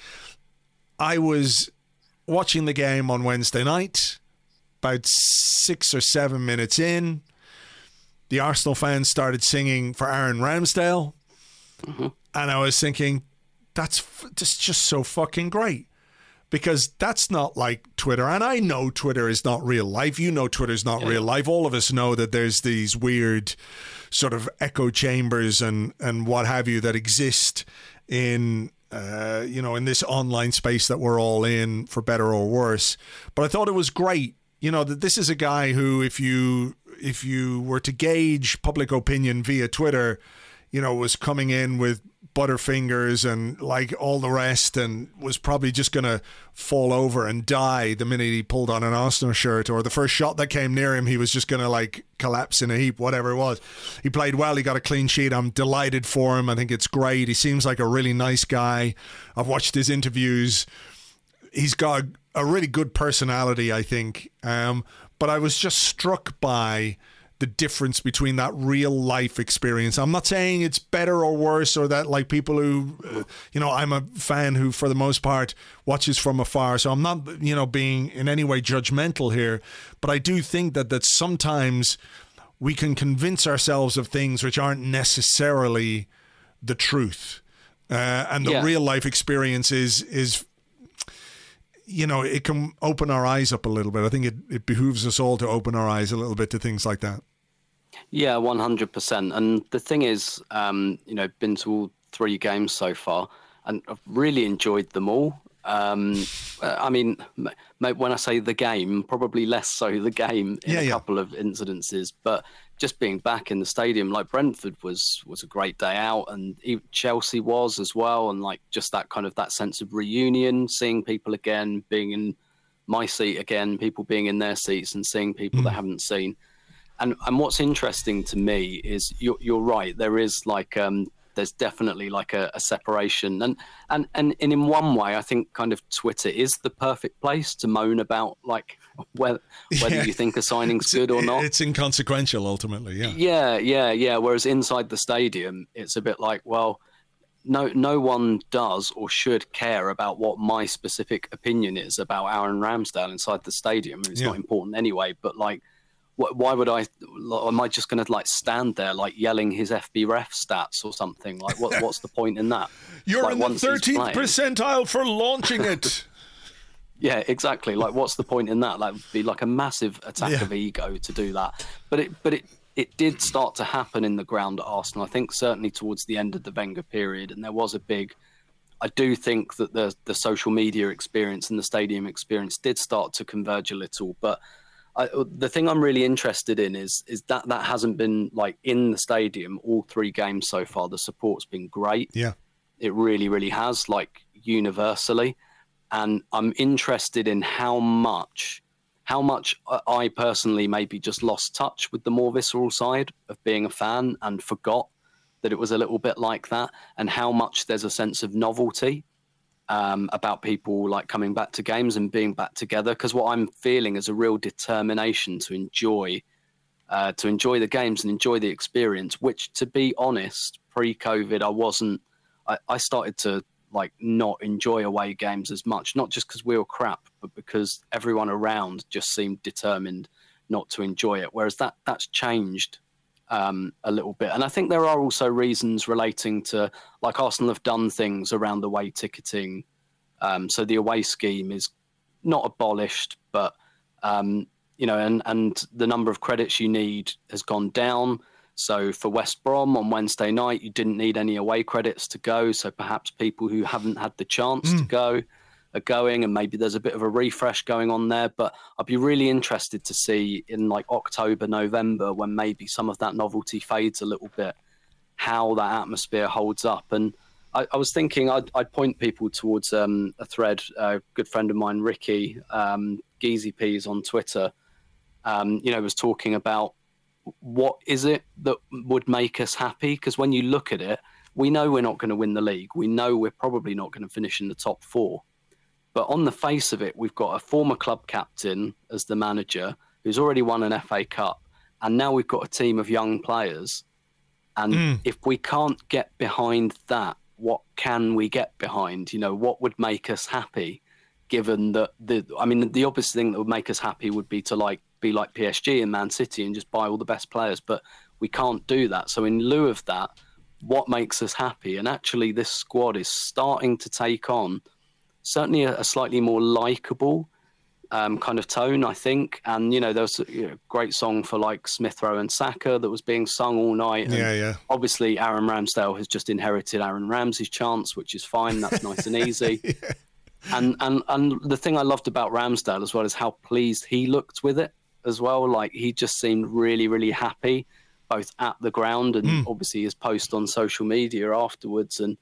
I was watching the game on Wednesday night, about 6 or 7 minutes in. The Arsenal fans started singing for Aaron Ramsdale. Mm-hmm. And I was thinking, that's just so fucking great. Because that's not like Twitter. And I know Twitter is not real life. You know Twitter's not real life. All of us know that there's these weird sort of echo chambers and what have you that exist in, in this online space that we're all in, for better or worse. But I thought it was great, that this is a guy who, if you were to gauge public opinion via Twitter, was coming in with butterfingers and like all the rest, and was probably just going to fall over and die the minute he pulled on an Arsenal shirt, or the first shot that came near him, he was just going to like collapse in a heap, whatever it was. He played well. He got a clean sheet. I'm delighted for him. I think it's great. He seems like a really nice guy. I've watched his interviews. He's got a really good personality, I think. But I was just struck by the difference between that real life experience. I'm not saying it's better or worse, or that like people who, I'm a fan who for the most part watches from afar. So I'm not, being in any way judgmental here, but I do think that sometimes we can convince ourselves of things which aren't necessarily the truth. And the real life experience is it can open our eyes up a little bit. I think it behooves us all to open our eyes a little bit to things like that. Yeah, 100%. And the thing is, been to all 3 games so far, and I've really enjoyed them all. I mean, when I say the game, probably less so the game in a couple of incidences, but just being back in the stadium, like Brentford was a great day out, and Chelsea was as well, and like just that kind of that sense of reunion, seeing people again, being in my seat again, people being in their seats and seeing people they haven't seen. And what's interesting to me is you're right, there is like there's definitely like a separation, and in one way I think kind of Twitter is the perfect place to moan about like whether you think a signing's good or not. It's inconsequential ultimately. Yeah. Whereas inside the stadium, it's a bit like, well, no one does or should care about what my specific opinion is about Aaron Ramsdale inside the stadium. It's not important anyway. But like, why would I? Am I just going to like stand there like yelling his FB ref stats or something? Like, what's the point in that? You're like, in the 13th percentile for launching it. Yeah, exactly. Like, what's the point in that? Like, it'd be like a massive attack of ego to do that. But it did start to happen in the ground at Arsenal. I think certainly towards the end of the Wenger period, and there was a big. I do think that the social media experience and the stadium experience did start to converge a little, but. The thing I'm really interested in is that hasn't been like in the stadium all 3 games so far. The support's been great. Yeah, it really, really has, like universally. And I'm interested in how much I personally maybe just lost touch with the more visceral side of being a fan and forgot that it was a little bit like that, and how much there's a sense of novelty. About people like coming back to games and being back together, because what I'm feeling is a real determination to enjoy the games and enjoy the experience, which, to be honest, pre-COVID I started to like not enjoy away games as much, not just because we were crap, but because everyone around just seemed determined not to enjoy it, whereas that's changed a little bit. And I think there are also reasons relating to, like, Arsenal have done things around away ticketing. So the away scheme is not abolished, but, and the number of credits you need has gone down. So for West Brom on Wednesday night, you didn't need any away credits to go. So perhaps people who haven't had the chance to go are going, and maybe there's a bit of a refresh going on there. But I'd be really interested to see in like October, November, when maybe some of that novelty fades a little bit, how that atmosphere holds up. And I was thinking I'd point people towards a thread. A good friend of mine, Ricky, Geezy Peas on Twitter, was talking about what is it that would make us happy? Because when you look at it, we know we're not going to win the league. We know we're probably not going to finish in the top 4. But on the face of it, we've got a former club captain as the manager who's already won an FA Cup. And now we've got a team of young players. And if we can't get behind that, what can we get behind? You know, what would make us happy? Given that the obvious thing that would make us happy would be to be like PSG and Man City and just buy all the best players. But we can't do that. So in lieu of that, what makes us happy? And actually, this squad is starting to take on certainly a slightly more likeable kind of tone, I think. And, you know, there was a great song for like Smith Rowe and Saka that was being sung all night. And obviously, Aaron Ramsdale has just inherited Aaron Ramsey's chants, which is fine. That's nice and easy. And the thing I loved about Ramsdale as well is how pleased he looked with it as well. Like, he just seemed really, really happy, both at the ground and obviously his post on social media afterwards. And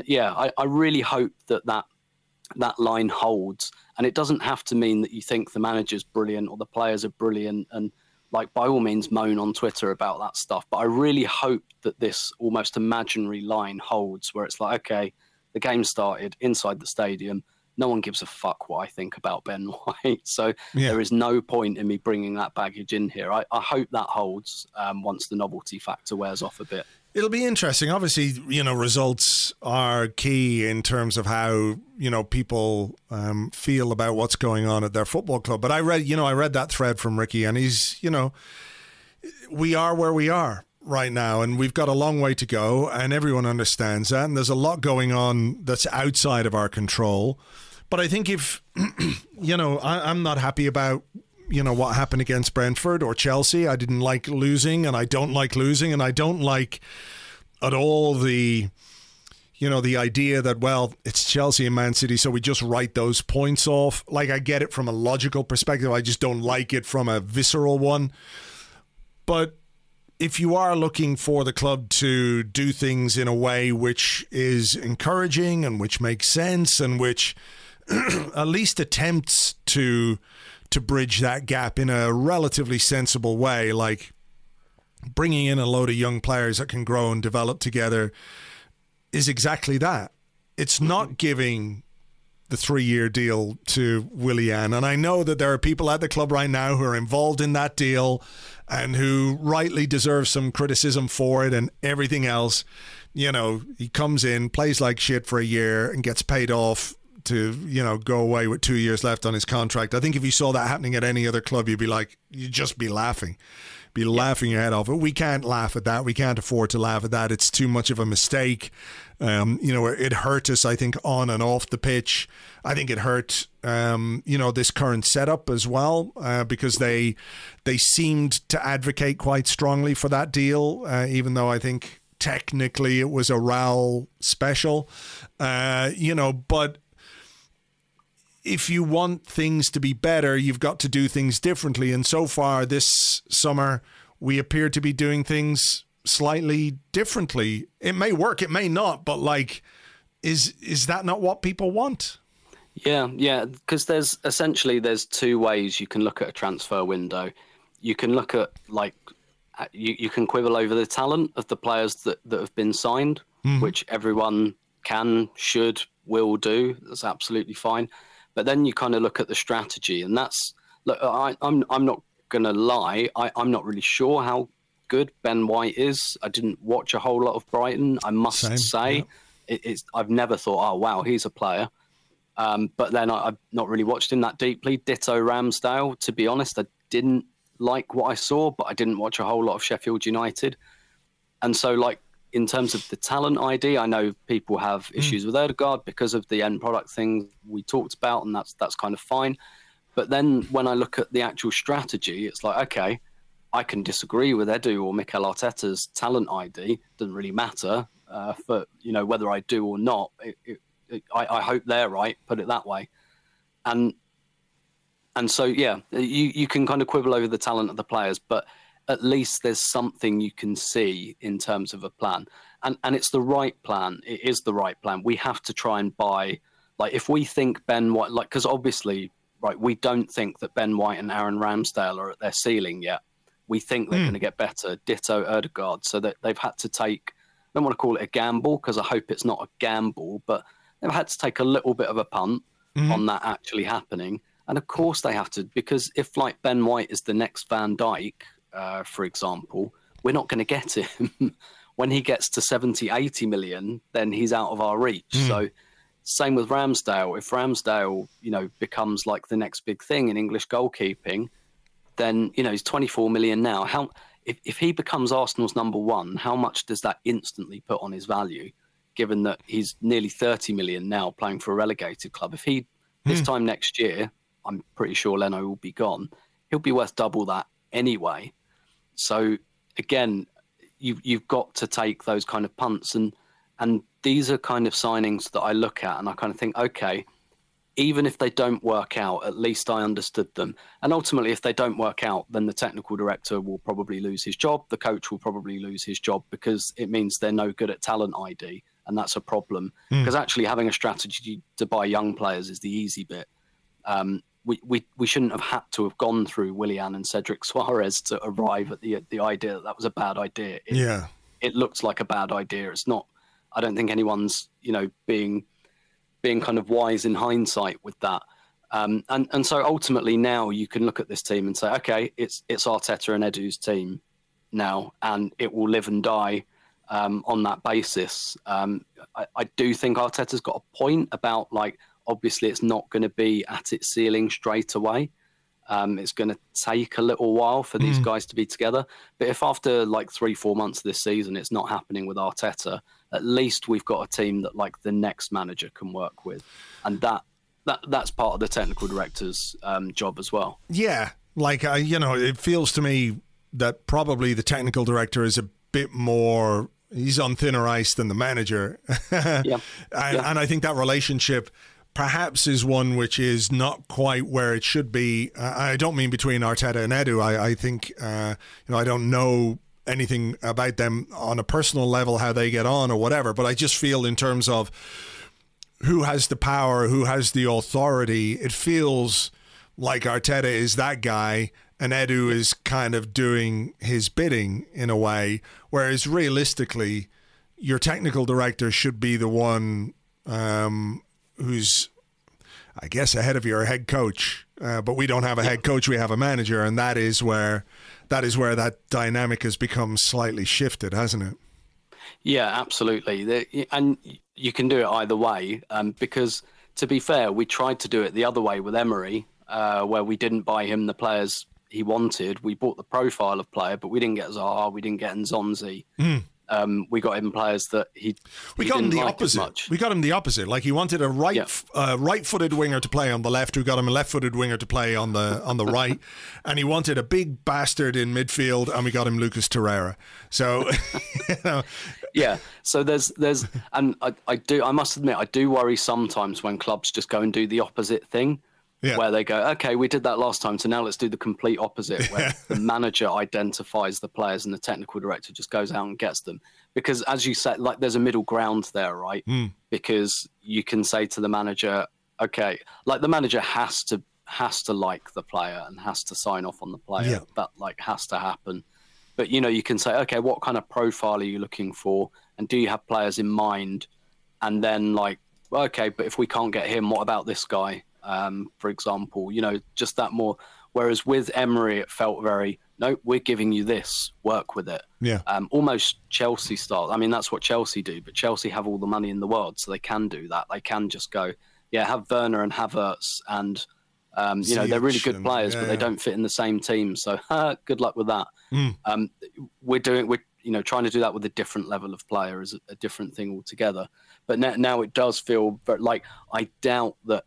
yeah, I really hope that line holds. And it doesn't have to mean that you think the manager's brilliant or the players are brilliant. And like, by all means, moan on Twitter about that stuff. But I really hope that this almost imaginary line holds, where it's like, okay, the game started inside the stadium. No one gives a fuck what I think about Ben White. So there is no point in me bringing that baggage in here. I hope that holds once the novelty factor wears off a bit. It'll be interesting. Obviously, you know, results are key in terms of how, you know, people feel about what's going on at their football club. But I read that thread from Ricky, and he's, you know, we are where we are right now, and we've got a long way to go, and everyone understands that, and there's a lot going on that's outside of our control. But I think if, you know, I'm not happy about, you know, what happened against Brentford or Chelsea. I didn't like losing, and I don't like losing, and I don't like at all the, you know, the idea that, well, it's Chelsea and Man City, so we just write those points off. Like, I get it from a logical perspective. I just don't like it from a visceral one. But if you are looking for the club to do things in a way which is encouraging and which makes sense and which at least attempts to bridge that gap in a relatively sensible way, like bringing in a load of young players that can grow and develop together, is exactly that. It's not giving the 3-year deal to Willian. And I know that there are people at the club right now who are involved in that deal and who rightly deserve some criticism for it and everything else. You know, he comes in, plays like shit for a year and gets paid off to, you know, go away with 2 years left on his contract. I think if you saw that happening at any other club, you'd just be laughing. Laughing your head off. But we can't laugh at that. We can't afford to laugh at that. It's too much of a mistake. You know, it hurt us, I think, on and off the pitch. I think it hurt, you know, this current setup as well, because they seemed to advocate quite strongly for that deal, even though I think technically it was a RAL special, you know, but if you want things to be better, you've got to do things differently. And so far this summer, we appear to be doing things slightly differently. It may work, it may not, but like, is that not what people want? Yeah, because there's two ways you can look at a transfer window. You can look at, like, you can quibble over the talent of the players that have been signed, which everyone can, should, will do. That's absolutely fine. But then you kind of look at the strategy, and that's, look, I'm not going to lie, I'm not really sure how good Ben White is. I didn't watch a whole lot of Brighton, I must say. Yeah. I've never thought, oh, wow, he's a player. But then I've not really watched him that deeply. Ditto Ramsdale, to be honest. I didn't like what I saw, but I didn't watch a whole lot of Sheffield United. And so, like, in terms of the talent ID, I know people have issues with Ødegaard because of the end product thing we talked about, and that's kind of fine. But then when I look at the actual strategy, it's like, okay, I can disagree with Edu or Mikel Arteta's talent ID. Doesn't really matter for, you know, whether I do or not. I hope they're right, put it that way. And so, yeah, you can kind of quibble over the talent of the players, but at least there's something you can see in terms of a plan. And it's the right plan. It is the right plan. We have to try and buy, like, if we think Ben White, like, because obviously, right, we don't think that Ben White and Aaron Ramsdale are at their ceiling yet. We think they're going to get better. Ditto Ødegaard. So that they've had to take, I don't want to call it a gamble because I hope it's not a gamble, but they've had to take a little bit of a punt on that actually happening. And of course they have to, because if like Ben White is the next Van Dijk, for example, we're not going to get him. When he gets to 70, 80 million, then he's out of our reach. So same with Ramsdale. If Ramsdale, becomes like the next big thing in English goalkeeping, then, he's 24 million now. If he becomes Arsenal's number one, how much does that instantly put on his value, given that he's nearly 30 million now playing for a relegated club? If he, this time next year, I'm pretty sure Leno will be gone, he'll be worth double that anyway. So again, you've got to take those kind of punts, and these are kind of signings that I look at and I kind of think, okay, even if they don't work out, at least I understood them. And ultimately, if they don't work out, then the technical director will probably lose his job. The coach will probably lose his job because it means they're no good at talent ID. And that's a problem, because actually having a strategy to buy young players is the easy bit. We shouldn't have had to have gone through Willian and Cedric Suarez to arrive at the idea that was a bad idea. It looks like a bad idea. It's not. I don't think anyone's being kind of wise in hindsight with that. And so ultimately now you can look at this team and say, okay, it's Arteta and Edu's team now, and it will live and die on that basis. I do think Arteta's got a point about, like, obviously it's not going to be at its ceiling straight away. It's going to take a little while for these guys to be together. But if after like 3-4 months of this season it's not happening with Arteta, at least we've got a team that like the next manager can work with. And that's part of the technical director's job as well. Yeah, like, it feels to me that probably the technical director is a bit more, he's on thinner ice than the manager. And I think that relationship perhaps is one which is not quite where it should be. I don't mean between Arteta and Edu. I think, I don't know anything about them on a personal level, how they get on or whatever, but I just feel in terms of who has the power, who has the authority, it feels like Arteta is that guy and Edu is kind of doing his bidding in a way, whereas realistically, your technical director should be the one who's, I guess, ahead of your head coach. But we don't have a head coach, we have a manager, and that is where that dynamic has become slightly shifted, hasn't it? Yeah, absolutely. And you can do it either way, because to be fair, we tried to do it the other way with Emery, where we didn't buy him the players he wanted. We bought the profile of player, but we didn't get Zaha, we didn't get Nzonzi. We got him players that he got him didn't the like opposite. as much. We got him the opposite. Like, he wanted a right-footed winger to play on the left. We got him a left-footed winger to play on the right, and he wanted a big bastard in midfield, and we got him Lucas Torreira. So, yeah. So there's, and I must admit, I do worry sometimes when clubs just go and do the opposite thing. Yeah. Where they go, okay, we did that last time, so now let's do the complete opposite, where the manager identifies the players and the technical director just goes out and gets them. Because as you said, like, there's a middle ground there, right? Because you can say to the manager, okay, like, the manager has to like the player and has to sign off on the player. Yeah. That, like, has to happen. But, you can say, okay, what kind of profile are you looking for? And do you have players in mind? And then, like, okay, but if we can't get him, what about this guy? For example, just that more. Whereas with Emery, it felt very, no, we're giving you this, work with it. Yeah. Almost Chelsea style. I mean, that's what Chelsea do, but Chelsea have all the money in the world, so they can do that. They can just go, yeah, have Werner and Havertz, and they're really good players, but they don't fit in the same team. So good luck with that. We're trying to do that with a different level of player, is a different thing altogether. But now it does feel like, I doubt that.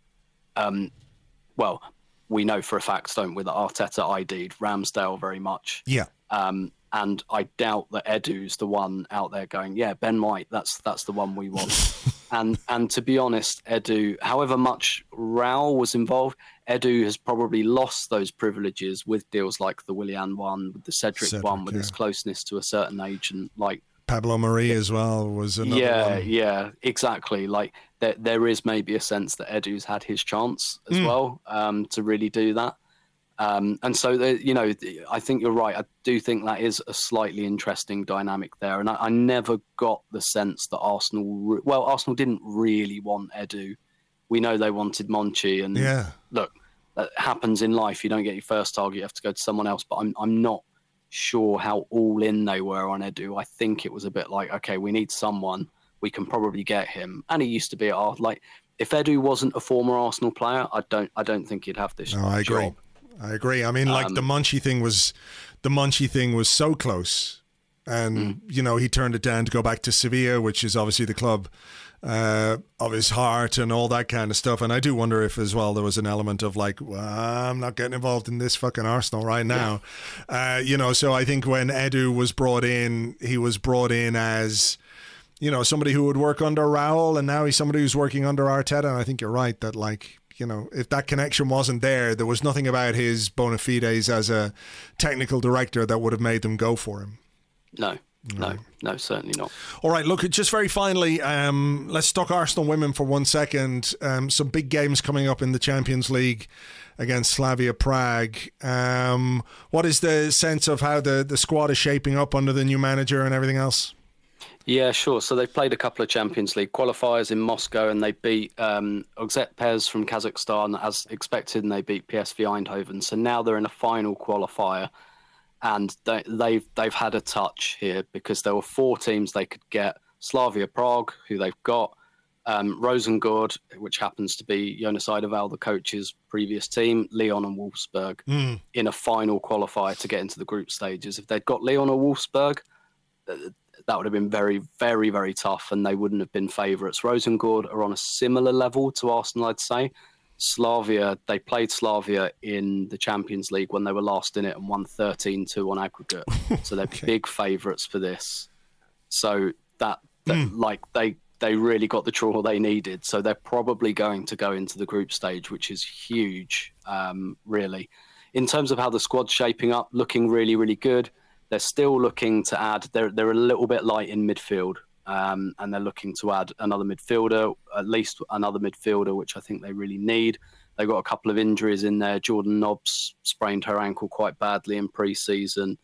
Well, we know for a fact, don't we, that Arteta ID'd Ramsdale very much. Yeah. And I doubt that Edu's the one out there going, yeah, Ben White, that's the one we want. and to be honest, Edu, however much row was involved, Edu has probably lost those privileges with deals like the Willian one, with the Cedric one, with his closeness to a certain agent, like Pablo Mari as well was another one. Yeah, exactly. Like, there is maybe a sense that Edu's had his chance as well to really do that. And so, I think you're right. I do think that is a slightly interesting dynamic there. And I never got the sense that Arsenal didn't really want Edu. We know they wanted Monchi. And look, that happens in life. You don't get your first target, you have to go to someone else. But I'm not sure how all in they were on Edu. I think it was a bit like, okay, we need someone. We can probably get him. And he used to be at Arsenal. Like, if Edu wasn't a former Arsenal player, I don't think he'd have this job. I agree. I mean, like the Monchi thing was so close, and he turned it down to go back to Sevilla, which is obviously the club of his heart and all that kind of stuff. And I do wonder if as well there was an element of like, well, I'm not getting involved in this fucking Arsenal right now. So I think when Edu was brought in, he was brought in as somebody who would work under Raul, and now he's somebody who's working under Arteta. And I think you're right that if that connection wasn't there was nothing about his bona fides as a technical director that would have made them go for him. No, certainly not. All right, look, just very finally, let's talk Arsenal women for 1 second. Some big games coming up in the Champions League against Slavia Prague. What is the sense of how the squad is shaping up under the new manager and everything else? Yeah, sure. So they've played a couple of Champions League qualifiers in Moscow, and they beat Oxetpez from Kazakhstan as expected, and they beat PSV Eindhoven. So now they're in a final qualifier, and they've had a touch here because there were 4 teams they could get: Slavia Prague, who they've got, Rosengård, which happens to be Jonas Eidevall, the coach's previous team, Lyon and Wolfsburg, in a final qualifier to get into the group stages. If they'd got Lyon or Wolfsburg, that would have been very, very, very tough, and they wouldn't have been favourites. Rosengård are on a similar level to Arsenal, I'd say. Slavia, they played Slavia in the Champions League when they were last in it and won 13-2 on aggregate. So they're big favourites for this. So they really got the draw they needed. So they're probably going to go into the group stage, which is huge, really. In terms of how the squad's shaping up, looking really, really good. They're still looking to add. They're a little bit light in midfield, and they're looking to add another midfielder, at least another midfielder, which I think they really need. They've got a couple of injuries in there. Jordan Nobbs sprained her ankle quite badly in pre-season.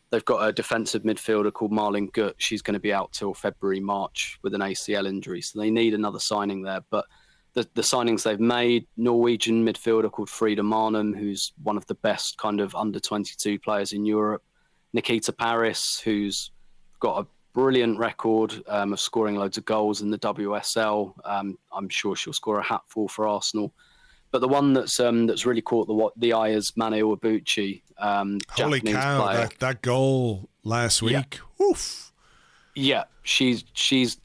They've got a defensive midfielder called Marlene Gutt. She's going to be out till February, March with an ACL injury, so they need another signing there. But the signings they've made, Norwegian midfielder called Frida Marnum, who's one of the best kind of under-22 players in Europe. Nikita Paris, who's got a brilliant record of scoring loads of goals in the WSL. I'm sure she'll score a hatful for Arsenal. But the one that's really caught the eye is Mane Iwabuchi, Holy Japanese cow, player. that goal last week. Yeah. Oof. Yeah, she's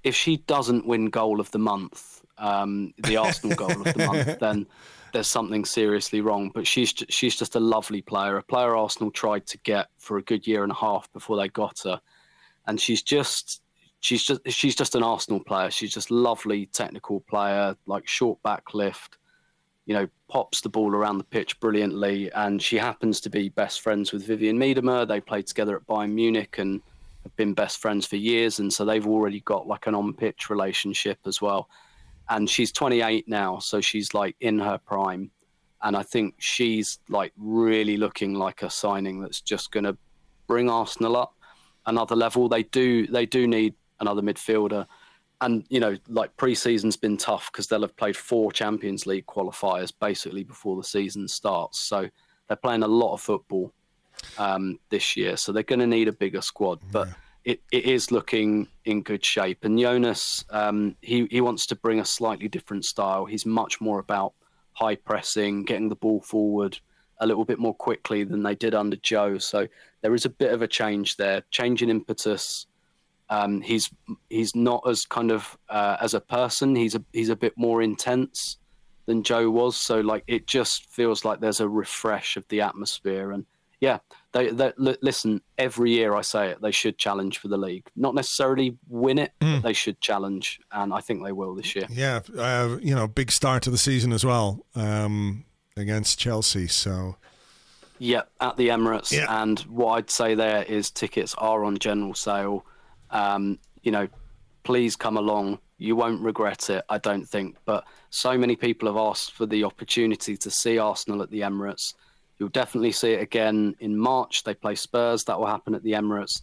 if she doesn't win goal of the month, the Arsenal goal of the month, then there's something seriously wrong. But she's just a lovely player, a player Arsenal tried to get for a good year and a half before they got her, and she's just an Arsenal player. She's just lovely technical player, like short back lift, pops the ball around the pitch brilliantly, and she happens to be best friends with Vivian Miedema. They played together at Bayern Munich and have been best friends for years, and so they've already got like an on-pitch relationship as well. And she's 28 now, so she's like in her prime. And I think she's like really looking like a signing that's just going to bring Arsenal up another level. They do need another midfielder. And, like pre-season's been tough because they'll have played 4 Champions League qualifiers basically before the season starts. So they're playing a lot of football this year. So they're going to need a bigger squad. But it is looking in good shape. And Jonas, he wants to bring a slightly different style. He's much more about high pressing, getting the ball forward a little bit more quickly than they did under Joe. So there is a bit of a change there, change in impetus. He's not as kind of as a person. He's a bit more intense than Joe was. So like it just feels like there's a refresh of the atmosphere. And yeah, they listen. Every year I say it, they should challenge for the league. Not necessarily win it, but they should challenge, and I think they will this year. Yeah, big start to the season as well against Chelsea. So yeah, at the Emirates. Yeah. And what I'd say there is tickets are on general sale. Please come along. You won't regret it, I don't think. But so many people have asked for the opportunity to see Arsenal at the Emirates. You'll definitely see it again in March. They play Spurs. That will happen at the Emirates.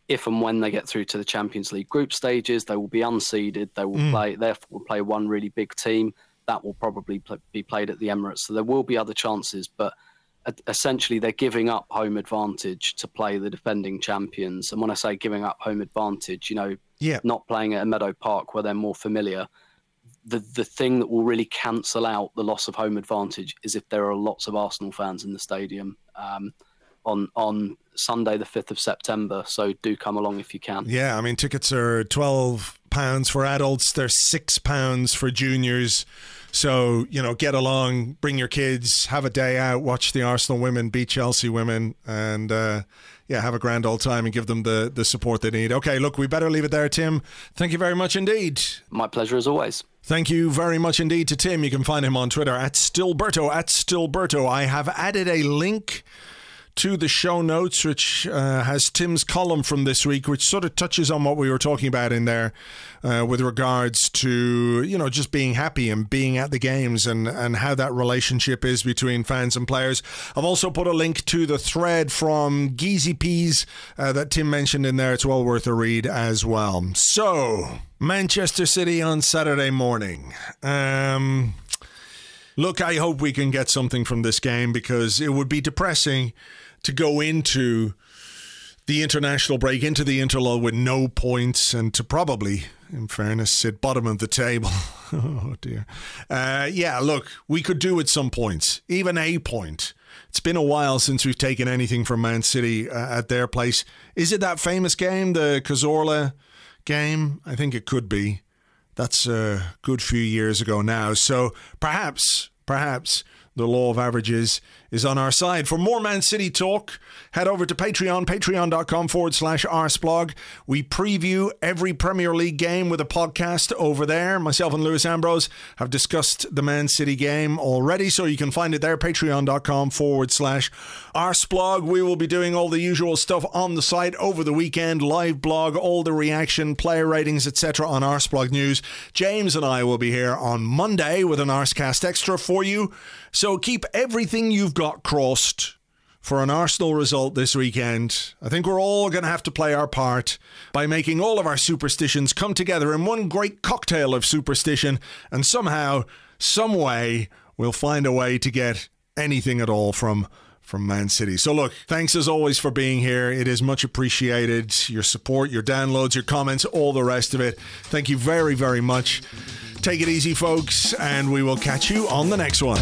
If and when they get through to the Champions League group stages, they will be unseeded. They will play one really big team. That will probably be played at the Emirates. So there will be other chances, but essentially they're giving up home advantage to play the defending champions. And when I say giving up home advantage, not playing at a Meadow Park where they're more familiar. The thing that will really cancel out the loss of home advantage is if there are lots of Arsenal fans in the stadium on Sunday, the 5th of September. So do come along if you can. Yeah, I mean, tickets are £12 for adults. They're £6 for juniors. So, get along, bring your kids, have a day out, watch the Arsenal women beat Chelsea women, and have a grand old time and give them the support they need. Okay, look, we better leave it there, Tim. Thank you very much indeed. My pleasure as always. Thank you very much indeed to Tim. You can find him on Twitter at Stillberto. I have added a link to the show notes, which has Tim's column from this week, which sort of touches on what we were talking about in there with regards to, just being happy and being at the games and how that relationship is between fans and players. I've also put a link to the thread from Geezy Peas that Tim mentioned in there. It's well worth a read as well. So, Manchester City on Saturday morning. Look, I hope we can get something from this game, because it would be depressing to go into the international break, into the interlude with no points, and to probably, in fairness, sit bottom of the table. Oh, dear. Look, we could do with some points, even a point. It's been a while since we've taken anything from Man City at their place. Is it that famous game, the Cazorla game? I think it could be. That's a good few years ago now. So perhaps the law of averages is on our side. For more Man City talk, head over to Patreon, patreon.com/Arseblog. We preview every Premier League game with a podcast over there. Myself and Lewis Ambrose have discussed the Man City game already, so you can find it there, patreon.com/Arseblog. We will be doing all the usual stuff on the site over the weekend, live blog, all the reaction, player ratings, etc. on Arseblog News. James and I will be here on Monday with an Arsecast Extra for you. So keep everything you've got crossed for an Arsenal result this weekend. I think we're all going to have to play our part by making all of our superstitions come together in one great cocktail of superstition, and somehow, some way, we'll find a way to get anything at all from Man City. So look, thanks as always for being here. It is much appreciated. Your support, your downloads, your comments, all the rest of it. Thank you very, very much. Take it easy, folks, and we will catch you on the next one.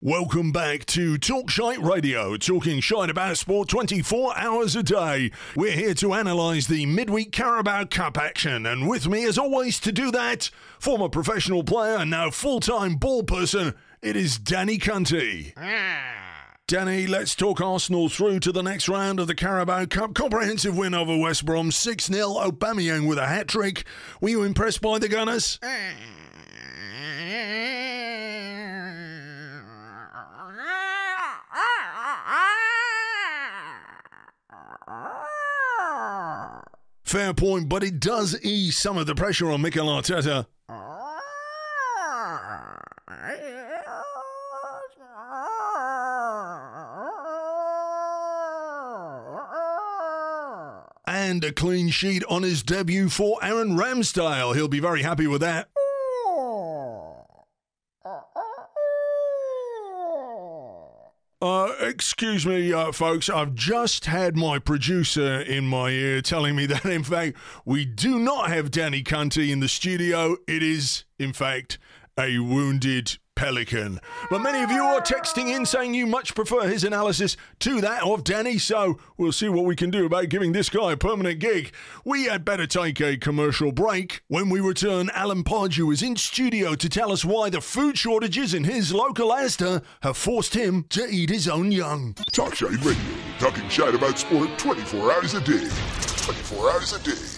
Welcome back to Talk Shite Radio, talking shite about sport 24 hours a day. We're here to analyse the midweek Carabao Cup action, and with me, as always, to do that, former professional player and now full-time ball person, it is Danny Cunty. Danny, let's talk Arsenal through to the next round of the Carabao Cup. Comprehensive win over West Brom, 6-0, Aubameyang with a hat-trick. Were you impressed by the Gunners? Fair point, but it does ease some of the pressure on Mikel Arteta. And a clean sheet on his debut for Aaron Ramsdale. He'll be very happy with that. Excuse me, folks, I've just had my producer in my ear telling me that, in fact, we do not have Danny Cunty in the studio. It is, in fact, a wounded Pelican. But many of you are texting in saying you much prefer his analysis to that of Danny, so we'll see what we can do about giving this guy a permanent gig. We had better take a commercial break. When we return, Alan Pardew is in studio to tell us why the food shortages in his local Asda have forced him to eat his own young. Talk Shite Radio, talking shite about sport 24 hours a day. 24 hours a day.